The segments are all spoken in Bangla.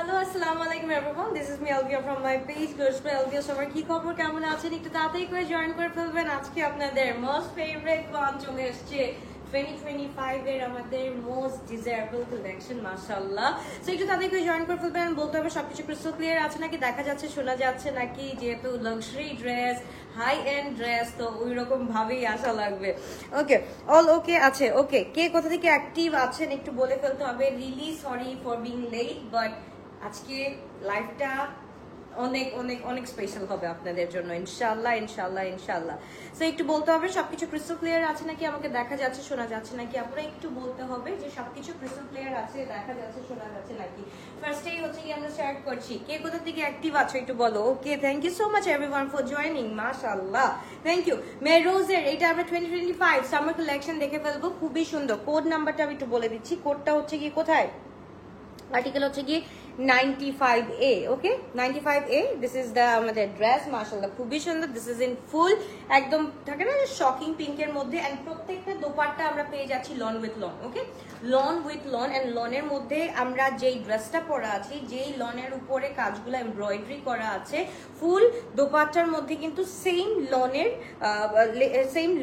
Hello, assalamu alaikum everyone. This is me Alvia from my page Goshpe Alvia. সবার কি খবর কেমন আছেন একটু তাড়াতাড়ি করে জয়েন করে ফেলবেন। আজকে আপনাদের মোস্ট ফেভারিট ওয়ান চলে এসেছে 2025 এর আমাদের মোস্ট ডিজায়ারেবল কালেকশন মাশাআল্লাহ। সো একটু তাড়াতাড়ি করে জয়েন করে ফেলবেন। বলতে হবে সবকিছু ক্রিস্টাল ক্লিয়ার আছে নাকি, দেখা যাচ্ছে শোনা যাচ্ছে নাকি, যেহেতু luxury dress high end dress তো ওই রকম ভাবেই আশা লাগবে। ওকে অল ওকে আছে। ওকে কে কোথা থেকে অ্যাক্টিভ আছেন একটু বলে ফেলতে হবে। Really sorry for being late, but আজকে লাইফটা অনেক অনেক অনেক স্পেশাল হবে আপনাদের জন্য ইনশাআল্লাহ ইনশাআল্লাহ ইনশাআল্লাহ। সো একটু বলতে হবে সবকিছু ক্রিস্টাল ক্লিয়ার আছে নাকি, আমাকে দেখা যাচ্ছে শোনা যাচ্ছে নাকি, আপনারা একটু বলতে হবে যে সবকিছু ক্রিস্টাল ক্লিয়ার আছে, দেখা যাচ্ছে শোনা যাচ্ছে নাকি। ফার্স্টেই হচ্ছে কি আমরা স্টার্ট করছি, কে কোথা থেকে অ্যাক্টিভ আছো একটু বলো। Okay thank you so much everyone for joining মাশাআল্লাহ, থ্যাংক ইউ। মেরোজের এটা আমরা 2025 সামার কালেকশন দেখে ফেলবো, খুবই সুন্দর। কোড নাম্বারটা আমি একটু বলে দিচ্ছি, কোডটা হচ্ছে কি কোথায়, আর্টিকেল হচ্ছে কি 95A, okay 95A। This is the আমাদের ড্রেস মাশাআল্লাহ খুবই সুন্দর। দিস ইজ ইন ফুল একদম থাকে না শকিং পিঙ্কের মধ্যে, এন্ড প্রত্যেকটা দোপাট্টা আমরা পেয়ে যাচ্ছি lawn with lawn. Okay lawn with lawn, and লনের মধ্যে আমরা যেই ড্রেসটা পরা আছি, যেই লনের উপরে কাজগুলো এমব্রয়ডারি করা আছে, ফুল দোপাট্টার মধ্যে কিন্তু সেম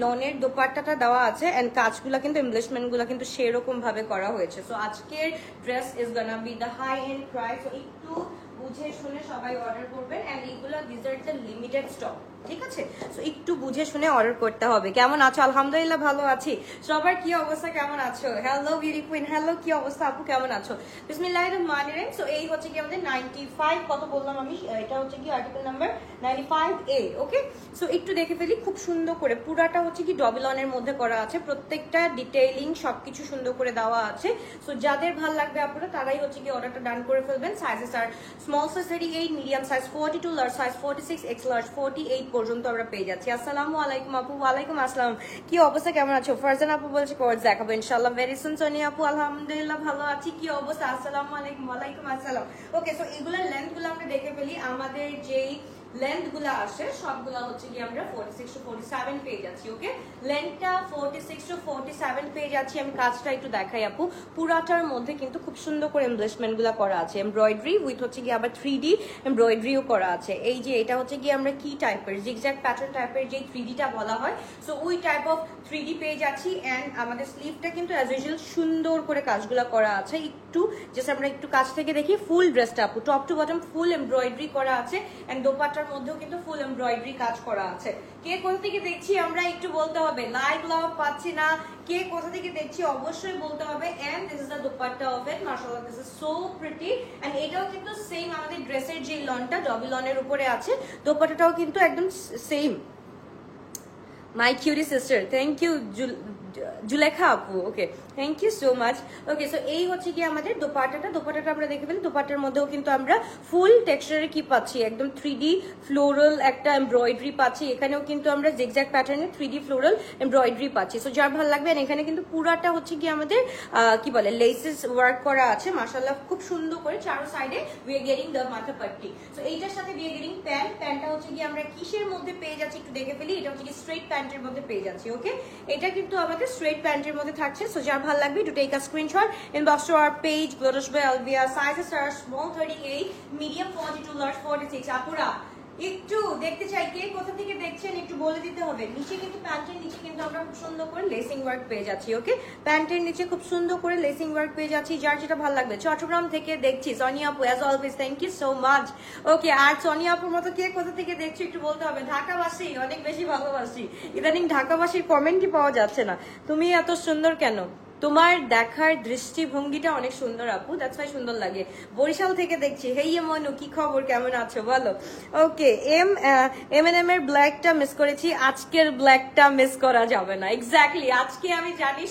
লনের দোপাট্টাটা দেওয়া আছে, এন্ড কাজগুলো কিন্তু এমব্লিশমেন্টগুলো কিন্তু সেরকম ভাবে করা হয়েছে। সো আজকের dress is gonna be the high end price. So একটু বুঝে শুনে সবাই অর্ডার করবেন, এন্ড এইগুলো this are the limited stock, ঠিক আছে। সো একটু বুঝে শুনে অর্ডার করতে হবে। কেমন আছো? আলহামদুলিল্লাহ ভালো আছি। সবার কি অবস্থা, কেমন আছো? হ্যালো বিউটি কুইন, হ্যালো কি অবস্থা আপু, কেমন আছো? বিসমিল্লাহির রহমানির রহিম। সো এই হচ্ছে কি আমাদের 95 কত বললাম আমি, এটা হচ্ছে কি article number 95A। Okay so একটু দেখে ফেলি খুব সুন্দর করে, পুরাটা হচ্ছে কি ডবল অনের মধ্যে করা আছে, প্রত্যেকটা ডিটেইলিং সবকিছু সুন্দর করে দেওয়া আছে। সো যাদের ভালো লাগবে আপনারা তারাই হচ্ছে কি অর্ডারটা ডান করে ফেলবেন। Sizes are small size 38, medium size 42, large size 46, X large 48 পর্যন্ত আমরা পেয়ে যাচ্ছি। আসসালামু আলাইকুম আপু। ওয়ালাইকুম আসসালাম, কি অবস্থা কেমন আছো? ফারজান আপু বলছে কোর্স দেখাবো ইনশাআল্লাহ ভেরি সুন। সোনিয়া আপু আলহামদুলিল্লাহ ভালো আছি, কি অবস্থা? আসসালামু আলাইকুম। ওয়ালাইকুম আসসালাম। ওকে সো এগুলোর লেন্থ গুলো আমরা দেখে ফেলি। আমাদের যেই লেন্থ গুলা আসে সবগুলা হচ্ছে কি আমরা 46 to 47 পেয়ে যাচ্ছি। ওকে লেন্থটা 46 to 47 পেয়ে যাচ্ছি। আমি কাজটা একটু দেখাই আপু, পুরাটার মধ্যে কিন্তু খুব সুন্দর করে এমব্লিশমেন্ট গুলা করা আছে, এমব্রয়ডারি উইথ হচ্ছে কি আবার 3D এমব্রয়ডারিও করা আছে। এই যে এটা হচ্ছে কি আমরা কি টাইপের জিগজ্যাগ প্যাটার্ন টাইপের যে 3Dটা বলা হয়, সো ওই টাইপ অফ 3D পেয়ে যাচ্ছি। এন্ড আমাদের স্লিভটা কিন্তু অ্যাজ ইউজুয়াল সুন্দর করে কাজগুলা করা আছে। একটু জাস্ট আমরা একটু কাছ থেকে দেখি, ফুল ড্রেসটা আপু top to bottom full embroidery করা আছে, এন্ড দোপাট্টার মধ্যেও কিন্তু ফুল এমব্রয়ডারি কাজ করা আছে। কে কোথা থেকে দেখছি আমরা একটু বলতে হবে। লাইভ লাভ পাচ্ছি না, কে কোথা থেকে দেখছি অবশ্যই বলতে হবে। And this is the dupatta of it মাশাআল্লাহ, this is so pretty. And এটাও কিন্তু সেম আমাদের ড্রেসের যে লনটা ডবল লনের উপরে আছে, দোপাট্টাটাও কিন্তু একদম same. My cutie sister, thank you Zulekha আপু। Okay thank you so much. Okay so এই হচ্ছে কি আমাদের দোপাট্টাটা আমরা দেখে ফেলি। দোপাট্টার মধ্যেও কিন্তু আমরা ফুল টেক্সচারে কি পাচ্ছি, একদম 3D ফ্লোরাল একটা এমব্রয়ডারি পাচ্ছি। এখানেও কিন্তু আমরা জিগজ্যাগ প্যাটার্নে 3D ফ্লোরাল এমব্রয়ডারি পাচ্ছি। সো যার ভালো লাগবে, এখানে কিন্তু পুরাটা হচ্ছে কি আমাদের কি বলে লেসেস ওয়ার্ক করা আছে মাশাআল্লাহ খুব সুন্দর করে। চারো সাইডে উই আর গেটিং দ্য মাথা পাট্টি। সো এইটার সাথে উই আর গেটিং প্যান্টটা হচ্ছে কি আমরা কিসের মধ্যে পেয়ে যাচ্ছি একটু দেখে ফেলি। এটা হচ্ছে কি স্ট্রেট প্যান্টের মধ্যে পেয়ে যাচ্ছি। ওকে এটা কিন্তু আমাদের স্ট্রেট প্যান্টের মধ্যে থাকছে। সো যার ভালো লাগবে to take a screenshot, inbox to our page Goshpe Alvia, sizes are small 38, medium 42, large 46। আপুরা একটু দেখতে চাই কে কোথা থেকে দেখছেন একটু বলে দিতে হবে। নিচে কিন্তু প্যান্টের নিচে কিন্তু আমরা খুব সুন্দর করে লেসিং ওয়ার্ক পেয়ে যাচ্ছি। ওকে প্যান্টের নিচে খুব সুন্দর করে লেসিং ওয়ার্ক পেয়ে যাচ্ছি, যার যেটা ভালো লাগবে। চট্টগ্রাম থেকে দেখছি সোনিয়া আপু, as always thank you so much. Okay আর সোনিয়া আপুর মতো কে কোথা থেকে দেখছি একটু বলতে হবে। ঢাকাবাসী অনেক বেশি ভালোবাসি, ইদানিং ঢাকাবাসীর কমেন্টই পাওয়া যাচ্ছে না। তুমি এত সুন্দর কেন, তোমার দেখার দৃষ্টিভঙ্গিটা অনেক সুন্দর আপু, দ্যাটস ওয়াই সুন্দর লাগে। বরিশাল থেকে দেখছি। হেই মনু কি খবর, কেমন আছো বলো। ওকে এম এর ব্ল্যাকটা মিস করেছি, আজকের ব্ল্যাকটা মিস করা যাবে না। এক্স্যাক্টলি আজকে আমি জানি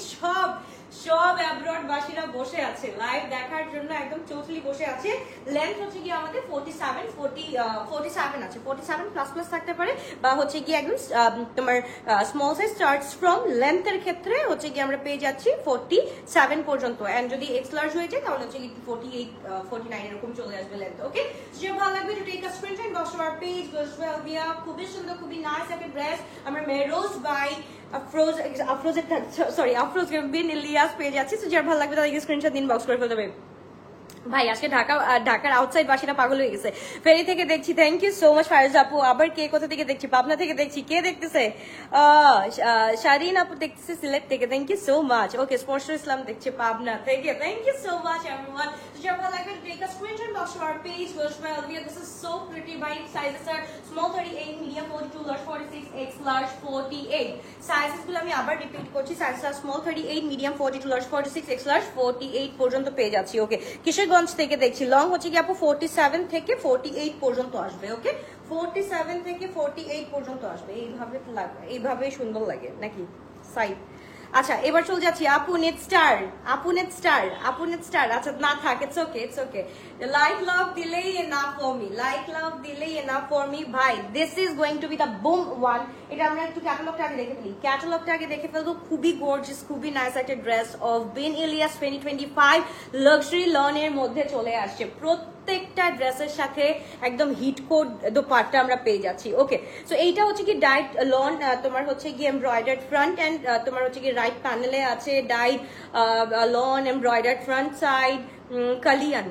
সব অ্যাব্রড বাসীরা বসে আছে লাইভ দেখার জন্য, একদম চৌচলি বসে আছে। লেন্থ হচ্ছে কি আমাদের 47 আছে, 47 প্লাস প্লাস থাকতে পারে, বা হচ্ছে কি একদম তোমার স্মল সাইজ স্টার্টস ফ্রম লেন্থের ক্ষেত্রে হচ্ছে কি আমরা পেয়ে যাচ্ছি 47 পর্যন্ত। এন্ড যদি এক্স লার্জ হয়ে যায় তাহলে হচ্ছে কি 48 49 এরকম চলে আসবে লেন্থ। ওকে যে ভালো লাগবে to take a screenshot, box to our page Goshpe Alvia। খুবই সুন্দর খুবই নাইস একটা ড্রেস আমরা মেরোজ বাই আফরোজ বিন ইলিয়াস পেয়ে যাচ্ছি। তো যার ভালো লাগবে তাদেরকে স্ক্রিনশট দিন, বক্স করে ফেলতে হবে। ভাই আজকে ঢাকার আউটসাইড বাসীরা পাগল হয়ে গেছে। ফেরি থেকে দেখছি, থ্যাংক ইউ সো মাচ ফারজ আপু। আবার কে কোথা থেকে দেখছি? পাবনা থেকে দেখছি। কে দেখতেছে? শারিন আপু দেখতেছে সিলেট থেকে, thank you so much. Okay, Sparsha Islam দেখছে পাবনা থেকে, thank you so much everyone. Whichever like to take a screenshot box to our page, goes by Olivia. This is so pretty. By sizes are small 38, medium 42, large 46, X large 48. Sizes গুলো আমি আবার রিপিট করছি, sizes are small 38, medium 42, large 46, X large 48 পর্যন্ত পেয়ে যাচ্ছি। ওকে, কিশোরগঞ্জ থেকে দেখছি। লং হচ্ছে কি আপু 47 থেকে 48 পর্যন্ত আসবে। ওকে, 47 থেকে 48 পর্যন্ত আসবে। এইভাবে লাগবে, এইভাবেই সুন্দর লাগে নাকি সাইড। আচ্ছা, এবার চলে যাচ্ছি আপু নেট স্টার, আপু নেট স্টার, আপু নেট স্টার। আচ্ছা না থাক, it's okay, it's okay. Like love দিলেই enough for me, like love দিলেই এনাফ ফর মি ভাই। This is going to be the boom one. এটা আমরা একটু ক্যাটালগটা আগে দেখে ফেলি, ক্যাটালগটা আগে দেখে ফেলবো। খুবই গর্জিয়াস, খুবই নাইস একটা dress of Bin Ilyas 2025 luxury লনের মধ্যে চলে আসছে। প্রত্যেকটা ড্রেসের সাথে একদম হিট কোড দোপাট্টা আমরা পেয়ে যাচ্ছি। ওকে, সো এইটা হচ্ছে কি ডাইট লন, তোমার হচ্ছে কি এমব্রয়ডার্ড ফ্রন্ট এন্ড, তোমার হচ্ছে কি রাইট প্যানেলে আছে dyed lawn embroidered front side কালিয়ান,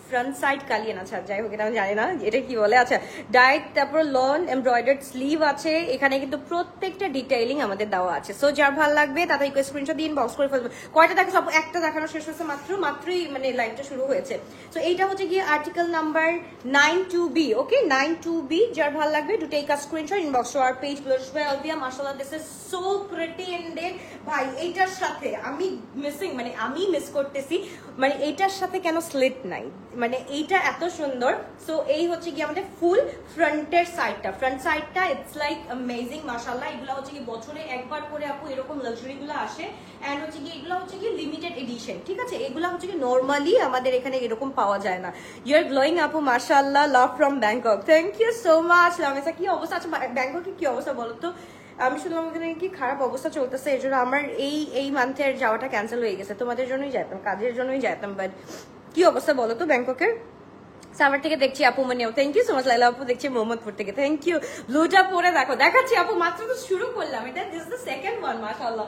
ফ্রন্ট সাইড কালিয়ান। আচ্ছা যাই হোক, এটা আমি জানি না এটা কি বলে। আচ্ছা, ডাইট, তারপর লন এমব্রয়ডার্ড স্লিভ আছে। এখানে কিন্তু প্রত্যেকটা ডিটেইলিং আমাদের দেওয়া আছে। সো যার ভালো লাগবে তাড়াতাড়ি স্ক্রিনশট দিয়ে ইনবক্স করে ফেলবে। কয়টা দেখো, সব একটা দেখানো শেষ হয়েছে মাত্রই মানে লাইভটা শুরু হয়েছে। সো এইটা হচ্ছে গিয়ে আর্টিকেল নাম্বার 92B। ওকে, 92B। যার ভালো লাগবে to take a screenshot, inbox to our page blush by Alvia. মাশাআল্লাহ, this is so pretty ended ভাই। এইটার সাথে আমি মিসিং, মানে আমি মিস করতেছি, মানে এইটার সাথে কেন স্লিট নাই, মানে এইটা এত সুন্দর। সো এই হচ্ছে কি আমাদের ফুল ফ্রন্টের সাইডটা, ফ্রন্ট সাইডটা ইটস লাইক অ্যামেজিং মাশাআল্লাহ। এগুলো হচ্ছে কি বছরে একবার করে আপু এরকম লাক্সারি গুলো আসে, এন্ড হচ্ছে কি এগুলো হচ্ছে কি লিমিটেড এডিশন। ঠিক আছে, এগুলো হচ্ছে কি নরমালি আমাদের এখানে এরকম পাওয়া যায় না। ইউ আর গ্লোয়িং আপু মাশাআল্লাহ, love from Bangkok, thank you so much. Lamisa কি অবস্থা? আচ্ছা ব্যাংককের কি অবস্থা বলো তো? আমি শুনলাম ওখানে কি খারাপ অবস্থা চলতেছে, এর জন্য আমার এই মান্থের যাওয়াটা ক্যান্সেল হয়ে গেছে। তোমাদের জন্যই যেতাম, কাজের জন্যই যেতাম, বাট কি অবস্থা বলো তো ব্যাংককের? সাভার থেকে দেখছি আপু মানিও, থ্যাংক ইউ সো মাচ। লাইলা আপু দেখছি মোহাম্মদপুর থেকে, থ্যাংক ইউ। ব্লুটা পরে দেখো, দেখাচ্ছি আপু, মাত্র তো শুরু করলাম, এটা দিস দ্য সেকেন্ড ওয়ান মাশাআল্লাহ।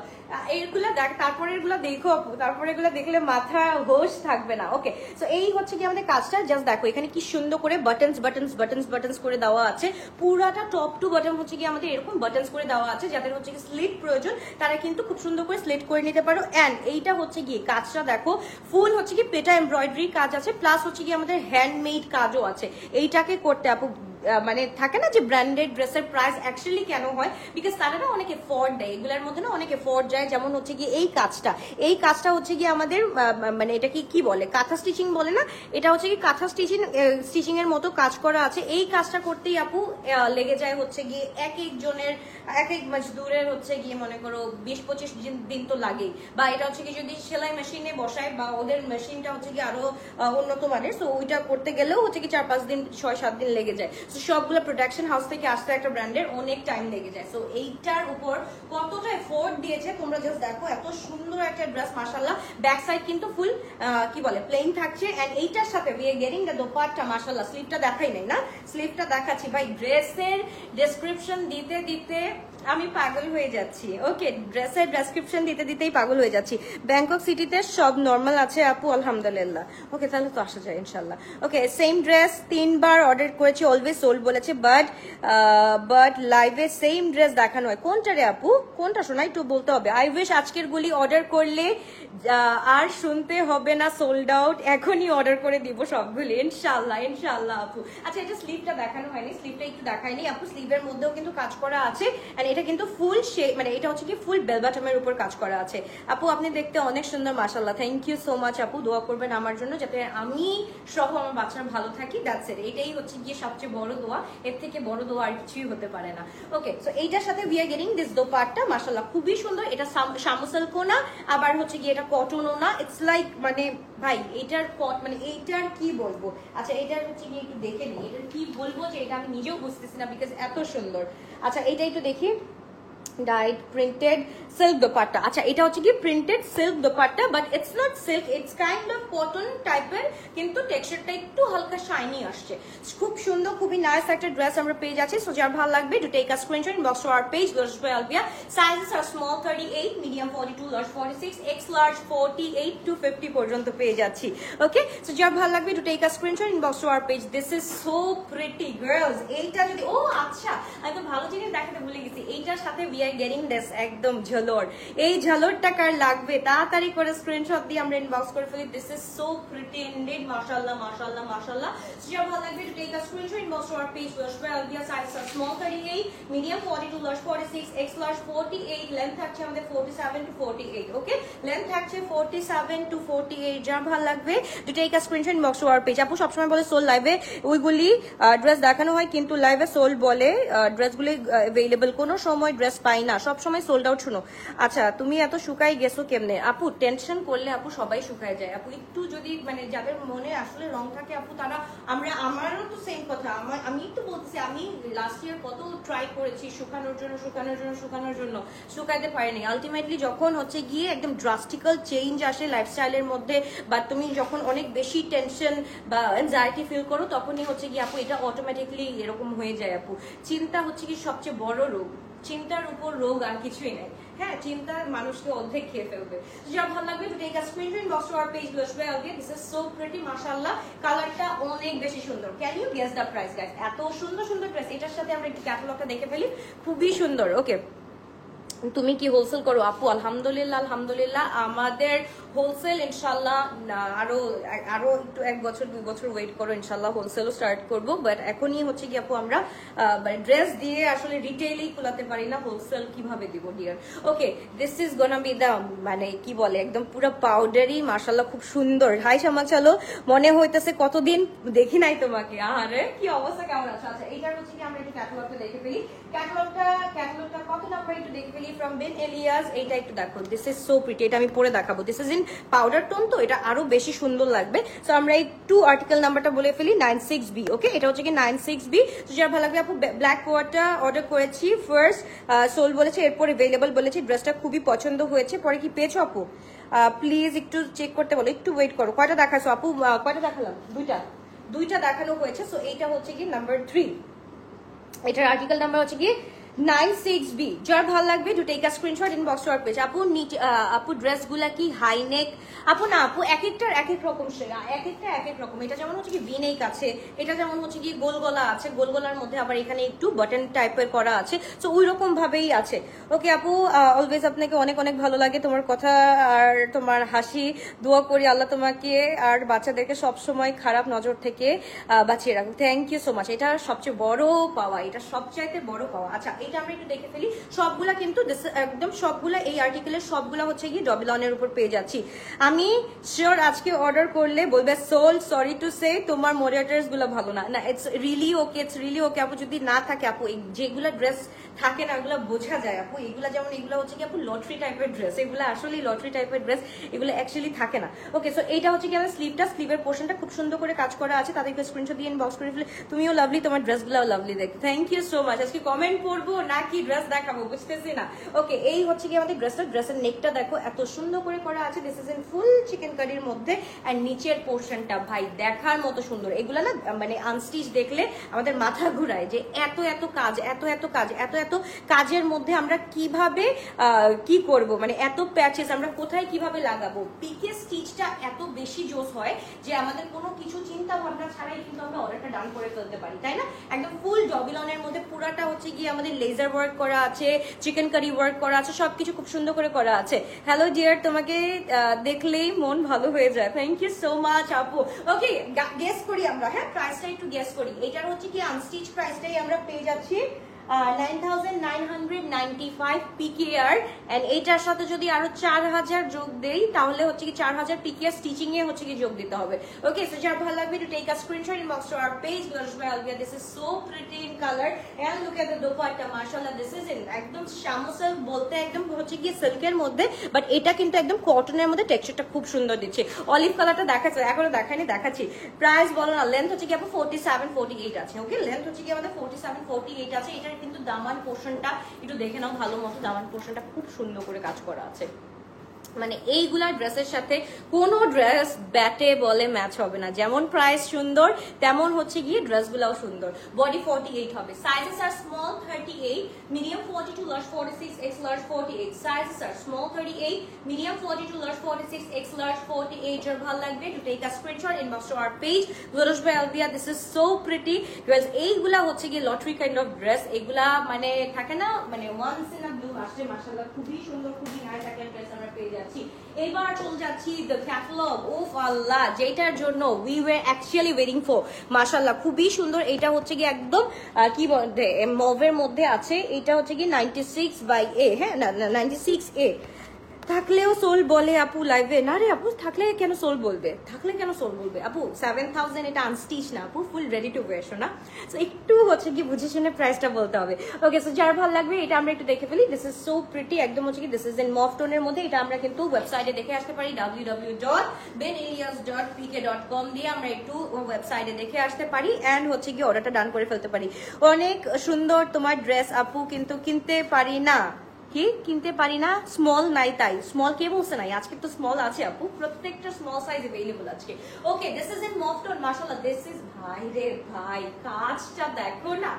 এইগুলা দেখ, তারপরে এগুলো দেখো আপু, তারপরে এগুলো দেখলে মাথা হোশ থাকবে না। ওকে, সো এই হচ্ছে কি আমাদের কাজটা। জাস্ট দেখো এখানে কি সুন্দর করে বাটনস করে দেওয়া আছে। পুরাটা টপ টু বটম হচ্ছে কি আমাদের এরকম বাটনস করে দেওয়া আছে। যাদের হচ্ছে কি স্লিট প্রয়োজন তারা কিন্তু খুব সুন্দর করে স্লিট করে নিতে পারো। এন্ড এইটা হচ্ছে কি কাজটা দেখো, ফুল হচ্ছে কি পেটা এমব্রয়ডারি কাজ আছে, প্লাস হচ্ছে কি আমাদের হ্যান্ডমেড কাজও আছে। এইটাকে করতে আপু মানে থাকে না যে ব্র্যান্ডেড ড্রেসের প্রাইস অ্যাকচুয়ালি কেন হয়, বিকজ তারা না অনেক এফোর্ট দেয়, এগুলোর মধ্যে না অনেক এফোর্ট যায়। যেমন হচ্ছে কি এই কাজটা হচ্ছে কি আমাদের মানে এটা কি বলে, কাঁথা স্টিচিং বলে না, এটা হচ্ছে কি কাঁথা স্টিচিং এর মতো কাজ করা আছে। এই কাজটা করতেই আপু লেগে যায় হচ্ছে গিয়ে এক মজদুরের হচ্ছে গিয়ে মনে করো 20-25 দিন তো লাগেই। বা এটা হচ্ছে কি যদি সেলাই মেশিনে বসায় বা ওদের মেশিনটা হচ্ছে কি আরো উন্নত মানের, সো ওইটা করতে গেলেও হচ্ছে কি 4-5 দিন 6-7 দিন লেগে যায়। সবগুলো প্রোডাকশন হাউস থেকে আসতে একটা ব্র্যান্ডের অনেক টাইম লেগে যায়। সো এইটার উপর কতটা এফোর্ট দিয়েছে তোমরা জাস্ট দেখো। এত সুন্দর একটা ড্রেস মাশাআল্লাহ। ব্যাক সাইড কিন্তু ফুল কি বলে প্লেন থাকছে, এন্ড এইটার সাথে we are getting the dupatta মাশাআল্লাহ। স্লিভটা দেখাই নাই না, স্লিভটা দেখাচ্ছি ভাই। ড্রেসের ডেসক্রিপশন দিতে দিতে আমি পাগল হয়ে যাচ্ছি। ওকে, ড্রেসের ডেসক্রিপশন দিতে দিতেই পাগল হয়ে যাচ্ছি। ব্যাংকক সিটিতে সব নর্মাল আছে আপু, আলহামদুলিল্লাহ। ওকে, তাহলে তো আসা যায় ইনশাল্লাহ। ওকে, সেম ড্রেস 3 বার অর্ডার করেছি, অলওয়েজ সোল্ড বলেছে, বাট লাইভে সেম ড্রেস দেখানো হয়। কোনটা রে আপু, কোনটা শোনা একটু বলতে হবে। আই উইশ আজকের গুলি অর্ডার করলে আর শুনতে হবে না সোল্ড আউট, এখনই অর্ডার করে দিব সবগুলি ইনশাল্লাহ ইনশাল্লাহ আপু। আচ্ছা, এটা স্লিভটা দেখানো হয়নি, স্লিভটা একটু দেখাইনি আপু। স্লিভের মধ্যেও কিন্তু কাজ করা আছে, এন্ড এটা কিন্তু ফুল মানে এটা হচ্ছে কি ফুল বেল বটমের উপর কাজ করা আছে। আপু আপনি দেখতে অনেক সুন্দর মাশাআল্লাহ, থ্যাংক ইউ সো মাচ আপু। দোয়া করবেন আমার জন্য যাতে আমি সহ আমার বাচ্চারা ভালো থাকি, দ্যাটস ইট। এটাই হচ্ছে গিয়ে সবচেয়ে বড় দোয়া, এর থেকে বড় দোয়া আর কিছুই হতে পারে না। ওকে, সো এইটার সাথে we are getting this dupatta মাশাআল্লাহ, খুবই সুন্দর। এটা শামুসালকো না, আবার হচ্ছে গিয়ে এটা কটনও না, ইটস লাইক মানে ভাই এটার মানে এইটার কি বলবো। আচ্ছা, এটার হচ্ছে গিয়ে একটু দেখে নিই, এটার কি বলবো যে এটা আমি নিজেও বুঝতেছি না, বিকজ এত সুন্দর। আচ্ছা, এইটা একটু দেখি। Died printed silk dupatta. আচ্ছা এটা হচ্ছে কি printed silk dupatta, but it's not silk, it's kind of cotton টাইপের, কিন্তু টেক্সচারটা একটু হালকা শাইনি আসছে। খুব সুন্দর, খুবই নাইস একটা ড্রেস আমরা পেয়ে যাচ্ছি। সো যার ভালো লাগবে to take a screenshot, inbox to our page Gorgeous by Alvia। Sizes are small 38, medium 42, large 46, X large 48 to 50 পর্যন্ত পেয়ে যাচ্ছি। ওকে, সো যার ভালো লাগবে to take a screenshot, inbox to our page. This is so pretty girls. এইটা যদি আচ্ছা আমি তো ভালো জিনিস দেখাতে ভুলে গেছি, এইটার সাথে উই আর গেটিং দিস একদম ঝালর। এই ঝালরটা কার লাগবে তাড়াতাড়ি করে স্ক্রিনশট দিয়ে আমরা ইনবক্স করে ফেলি। This is so pretty indeed, মাশাআল্লাহ মাশাআল্লাহ মাশাআল্লাহ। সো যার ভালো লাগবে to take a screenshot, inbox to our page Gorgeous by Alvia। Size are small 38, medium 42, large 46, X large 48, length থাকছে আমাদের 47 to 48। ওকে, লেন্থ থাকছে 47 to 48। যার ভালো লাগবে to take a screenshot, inbox to our page. আপু সবসময় বলে সোল লাইভে ওইগুলি ড্রেস দেখানো হয়, কিন্তু লাইভে সোল বলে ড্রেসগুলি অ্যাভেলেবল, কোনো সময় ড্রেস পাই না, সব সময় সোল্ড আউট। শুনো, আচ্ছা তুমি এত শুকাই গেছো কেমনে? আপু টেনশন করলে আপু সবাই শুকায় যায় আপু, একটু যদি মানে যাদের মনে আসলে রং থাকে আপু তারা, আমারও তো সেম কথা, আমি একটু বলতেছি, আমি লাস্ট ইয়ার কত ট্রাই করেছি শুকানোর জন্য শুকাইতে পারিনি। আলটিমেটলি যখন হচ্ছে গিয়ে একদম ড্রাস্টিক্যাল চেঞ্জ আসে লাইফস্টাইলের মধ্যে, বা তুমি যখন অনেক বেশি টেনশন বা অ্যাংজাইটি ফিল করো, তখনই হচ্ছে গিয়ে আপু এটা অটোমেটিকলি এরকম হয়ে যায় আপু। চিন্তা হচ্ছে কি সবচেয়ে বড় রোগ, চিন্তার উপর রোগ আর কিছুই নাই। হ্যাঁ, চিন্তা মানুষকে অর্ধেক খেয়ে ফেলবে। যা ভালো লাগবে to take a screenshot, inbox to our page Gorgeous by Alvia। This is so pretty, মাশাআল্লাহ। কালারটা অনেক বেশি সুন্দর। Can you guess the price guys? এত সুন্দর সুন্দর ড্রেস, এটার সাথে আমরা একটু ক্যাটালগটা দেখে ফেলি, খুবই সুন্দর। ওকে, তুমি কি হোলসেল করো? আপু আলহামদুলিল্লাহ আলহামদুলিল্লাহ, আমাদের হোলসেল ইনশাল্লাহ আরো একটু 1 বছর 2 বছর ওয়েট করো, ইনশাল্লাহ হোলসেলও স্টার্ট করবো। বাট এখনই হচ্ছে কি আপু আমরা ড্রেস দিয়ে আসলে রিটেইলেই খোলাতে পারি না, হোলসেল কিভাবে দিব dear. Okay, this is gonna be the মানে কি বলে একদম পুরো পাউডারি, মাশাল্লাহ খুব সুন্দর। হাই শামা, চলো মনে হইতেছে কতদিন দেখি নাই তোমাকে। আরে কি অবস্থা, কেমন আছো? আচ্ছা এইটার হচ্ছে কি আমরা একটু ক্যাটালগটা দেখে ফেলি। ক্যাটালগটা কত নাম্বার একটু দেখে ফেলি। ফ্রম বেন এলিয়াস, এইটা একটু দেখো, দিস ইজ সো প্রিটি। এটা আমি পরে দেখাবো, this is in powder tone, তো এটা আরো বেশি সুন্দর লাগবে। সো আমরা একটু আর্টিকেল নাম্বারটা বলে ফেলি, 96B। ওকে, এটা হচ্ছে কি 96B। তো যার ভালো লাগবে আপু, ব্ল্যাক কোয়ারটা অর্ডার করেছি, ফার্স্ট সোল বলেছে, এরপর অ্যাভেলেবল বলেছি। ড্রেসটা খুবই পছন্দ হয়েছে। পরে কি পেয়েছো আপু? প্লিজ একটু চেক করতে বলো, একটু ওয়েট করো। কয়টা দেখাছো আপু? কয়টা দেখালাম? দুইটা দেখানো হয়েছে। সো এইটা হচ্ছে কি নাম্বার 3, এটার আর্টিকেল নাম্বার হচ্ছে কি 96B। যার ভালো লাগবে to take a screenshot, inbox to our page. আপু ড্রেসগুলা কি হাই নেক? আপু না আপু, এক একটার এক এক রকম, এক এক রকম। এটা যেমন হচ্ছে কি ভি নেক আছে, এটা যেমন হচ্ছে কি গোল গলা আছে, গোল গলার মধ্যে আবার এখানে একটু বাটন টাইপের করা আছে। সো ওই রকম ভাবেই আছে। ওকে আপু, অলওয়েজ আপনাকে অনেক অনেক ভালো লাগে, তোমার কথা আর তোমার হাসি। দোয়া করি আল্লাহ তোমাকে আর বাচ্চাদেরকে সবসময় খারাপ নজর থেকে বাঁচিয়ে রাখুন। Thank you so much. এটা সবচেয়ে বড় পাওয়া, এটা সবচাইতে বড় পাওয়া। আচ্ছা এটা আমরা একটু দেখে ফেলি। সবগুলা কিন্তু একদম সবগুলা এই আর্টিকেলের সবগুলা হচ্ছে গিয়ে ডবল অনের উপর পেয়ে যাচ্ছি। আমি শিওর আজকে অর্ডার করলে বলবে সোল সরি টু সে তোমার মডারেটার্স গুলো ভালো না। It's really okay, it's really okay আপু। যদি না থাকে আপু, যেগুলা ড্রেস থাকে না ওগুলো বোঝা যায় আপু। এগুলা যেমন এগুলো হচ্ছে কি আপু লটারি টাইপের ড্রেস, এগুলো আসলে লটারি টাইপের ড্রেস, এগুলো অ্যাকচুয়ালি থাকে না। ওকে, সো এইটা হচ্ছে কি আমার স্লিভের পোর্শনটা খুব সুন্দর করে কাজ করা আছে। তাদেরকে স্ক্রিনশট দিয়ে ইনবক্স করে ফেলে। তুমিও লাভলি, তোমার ড্রেসগুলোও লাভলি দেখতে। Thank you so much. আজকে কমেন্ট পড়বো নাকি ড্রেস দেখাবো বুঝতেছি না। ওকে, এই হচ্ছে কি আমাদের ড্রেসের নেকটা দেখো এত সুন্দর করে করা আছে। This is in full chicken কারির মধ্যে, এন্ড নিচের পোর্শনটা ভাই দেখার মতো সুন্দর। এগুলা না মানে আনস্টিচ দেখলে আমাদের মাথা ঘুরায় যে এত কাজের মধ্যে আমরা কিভাবে কি করব, মানে এত প্যাচেস আমরা কোথায় কিভাবে লাগাবো। পিকে স্টিচটা এত বেশি জোস হয় যে আমাদের কোনো কিছু চিন্তা ভাবনা ছাড়াই কিন্তু আমরা অর্ডারটা ডান করে ফেলতে পারি, তাই না? একদম ফুল ডবিলনের মধ্যে পুরাটা হচ্ছে গিয়ে আমাদের লেজার ওয়ার্ক করা আছে, চিকেন কারি ওয়ার্ক করা আছে, সবকিছু খুব সুন্দর করে করা আছে। হ্যালো ডিয়ার, তোমাকে দেখলেই মন ভালো হয়ে যায়। থ্যাংক ইউ সো মাচ আপু। ওকে, গেস করি আমরা, হ্যাঁ প্রাইসটা একটু গেস করি। এটার হচ্ছে কি আনস্টিচ প্রাইসটাই আমরা পেয়ে যাচ্ছি 9995 PKR, এন্ড এইটার সাথে যদি আরো 4000 যোগ দেই তাহলে হচ্ছে কি 4000 PKR স্টিচিং এ হচ্ছে কি যোগ দিতে হবে। ওকে, সো যার ভালো লাগবে to take a screenshot, inbox to our page Gorgeous by Alvia। This is so pretty in colour and look at the dupatta, মাশাআল্লাহ। দিস ইজ ইন একদম শামু সিল্ক বলতে একদম হচ্ছে কি সিল্কের মধ্যে, বাট এটা কিন্তু একদম কটনের মধ্যে, টেক্সচারটা খুব সুন্দর দিচ্ছে। অলিভ কালারটা দেখাচ্ছে, এখনো দেখাইনি, দেখাচ্ছি। প্রাইস বলো না। লেন্থ হচ্ছে কি আপু 47 48 আছে। ওকে, লেন্থ হচ্ছে কি আমাদের 47 48 আছে। এটার কিন্তু দামান পোর্শনটা একটু দেখে নাও ভালো মতো, দামান পোর্শনটা খুব সুন্দর করে কাজ করা আছে। মানে এইগুলার ড্রেসের সাথে কোনো ড্রেস ব্যাটে বলে ম্যাচ হবে না, যেমন প্রাইস সুন্দর তেমন হচ্ছে গিয়ে ড্রেসগুলাও সুন্দর। বডি 48 হবে, sizes are small 38, medium 42, large 46, X large 48। Sizes are small 38, medium 42, large 46, X large 48। যার ভালো লাগবে to take a screenshot, inbox to our page gorgeous by Alvia. This is so pretty guys. এইগুলা হচ্ছে গিয়ে লটারি কাইন্ড অফ ড্রেস, এগুলা মানে থাকে না, মানে ওয়ান্স ইন আ ব্লু আসলে মাশাআল্লাহ খুবই সুন্দর, খুবই নাইস একটা ড্রেস আমরা পেয়ে যাচ্ছি। এবার চলে যাচ্ছি দ্য ক্যাটালগ। ওফ আল্লাহ, যেটার জন্য we were actually waiting for. মাশাআল্লাহ খুবই সুন্দর। এটা হচ্ছে কি একদম কি বলতে মভের মধ্যে আছে। এটা হচ্ছে কি 96/A, হ্যাঁ না 96A থাকলেও সোল বলে আপু লাইভে। না রে আপু, থাকলে কেন সোল বলবে, থাকলে কেন সোল বলবে আপু? 7000 এটা আনস্টিচ না আপু, ফুল রেডি টু ওয়্যার। শোনা, সো একটু হচ্ছে কি বুঝে শুনে প্রাইসটা বলতে হবে। ওকে, সো যার ভালো লাগবে এটা আমরা একটু দেখে ফেলি। দিস ইজ সো প্রিটি, একদম হচ্ছে কি দিস ইজ ইন মফ টোনের মধ্যে। এটা আমরা কিন্তু ওয়েবসাইটে দেখে আসতে পারি, www.benelias.pk.com দিয়ে আমরা একটু ওয়েবসাইটে দেখে আসতে পারি এন্ড হচ্ছে কি অর্ডারটা ডান করে ফেলতে পারি। অনেক সুন্দর তোমার ড্রেস আপু, কিন্তু কিনতে পারি না। কি কিনতে পারি না? স্মল নাই, তাই স্মল কে বলছে নাই? আজকে তো স্মল আছে আপু, প্রত্যেকটা স্মল সাইজ अवेलेबल আজকে। ওকে, দিস ইজ ইন মফ টোন। মাশাআল্লাহ, দিস ইজ ভাই রে ভাই, কাজটা দেখো না,